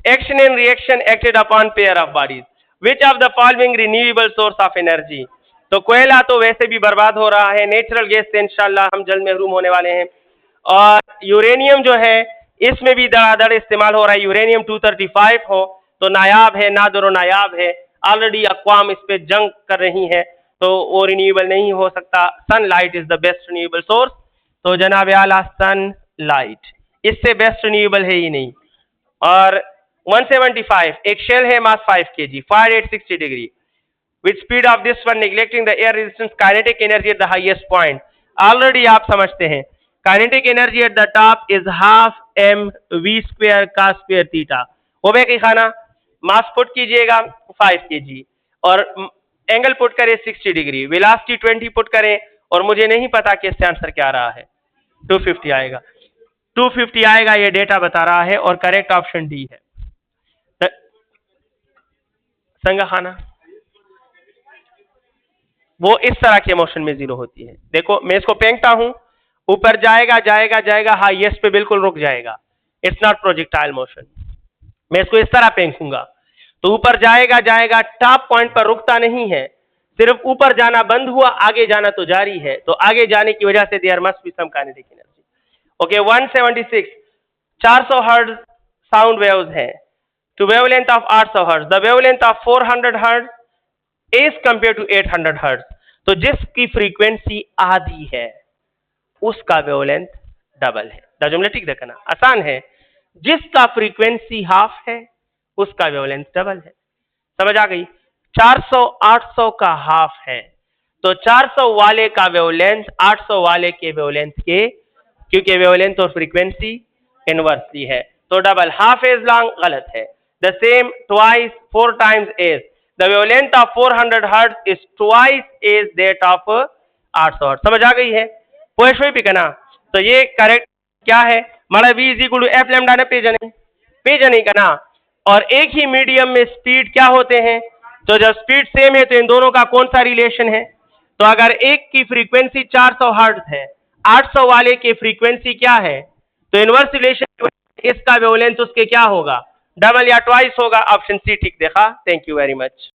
A: action and reaction acted upon pair of bodies, which of the following renewable source of energy. तो कोयला तो वैसे भी बर्बाद हो रहा है, नेचुरल गैस से इंशाल्लाह हम जल्द महरूम होने वाले हैं, और यूरेनियम जो है इसमें भी धड़ाधड़ इस्तेमाल हो रहा है, यूरेनियम 235 हो तो नायाब है, नादर व नायाब है, ऑलरेडी अक़वाम इस पे जंग कर रही है, तो वो रिन्यूएबल नहीं हो सकता। Sunlight is the best renewable source, तो जनाब आला सनलाइट, इससे बेस्ट रिन्यूएबल है ही नहीं। और 175 एक शेल है मास 5 kg, fire eight 60 degree, with speed of this one neglecting the air resistance kinetic energy at the highest point. Already आप समझते हैं kinetic energy at the top is half m v square cos square theta. हो गया कि खाना mass put कीजिएगा 5 kg और angle put करें 60 डिग्री, वेलोसिटी 20 पुट करें और मुझे नहीं पता कि इससे आंसर क्या आ रहा है, 250 आएगा, 250 आएगा, ये डेटा बता रहा है और करेक्ट ऑप्शन डी है। संगा खाना वो इस तरह के मोशन में जीरो होती है। देखो मैं इसको फेंकता हूं, ऊपर जाएगा जाएगा जाएगा, हाईएस्ट पे बिल्कुल रुक जाएगा, इट्स नॉट प्रोजेक्टाइल मोशन। मैं इसको इस तरह फेंकूंगा तो ऊपर जाएगा जाएगा, टॉप पॉइंट पर रुकता नहीं है, सिर्फ ऊपर जाना बंद हुआ, आगे जाना तो जारी है, तो आगे जाने की वजह से there must be some kinetic energy. Okay 176 400 hertz sound waves है to wavelength of 800 hertz, the wavelength of 400 hertz as compared to 800 hertz. तो जिसकी फ्रीक्वेंसी आधी है उसका वेवलेंथ डबल है। द जुमला ठीक देखना आसान है, जिसका फ्रीक्वेंसी हाफ है उसका वेवलेंथ डबल है। समझ आ गई? 400 800 का हाफ है तो 400 वाले का वेवलेंथ 800 वाले के वेवलेंथ के, क्योंकि वेवलेंथ और फ्रीक्वेंसी इनवर्सली है, तो डबल। हाफ एज लॉन्ग गलत है। The same twice 4 times as, the wavelength of 400 hertz is twice as that of 800 hertz. समझ आ गई है? पोएश्वी भी कहना तो ये करेक्ट क्या है, हमारा v is equal to F lambda ना पेजन कहना। और एक ही मीडियम में स्पीड क्या होते हैं, तो जब स्पीड सेम है तो इन दोनों का कौन सा रिलेशन है, तो अगर एक की फ्रीक्वेंसी 400 हर्ट्ज है, 800 वाले की फ्रीक्वेंसी क्या है, तो इनवर्स रिलेशन इसका वेवलेंथ उसके क्या होगा, डबल या ट्वाइस होगा। ऑप्शन सी ठीक देखा। Thank you very much.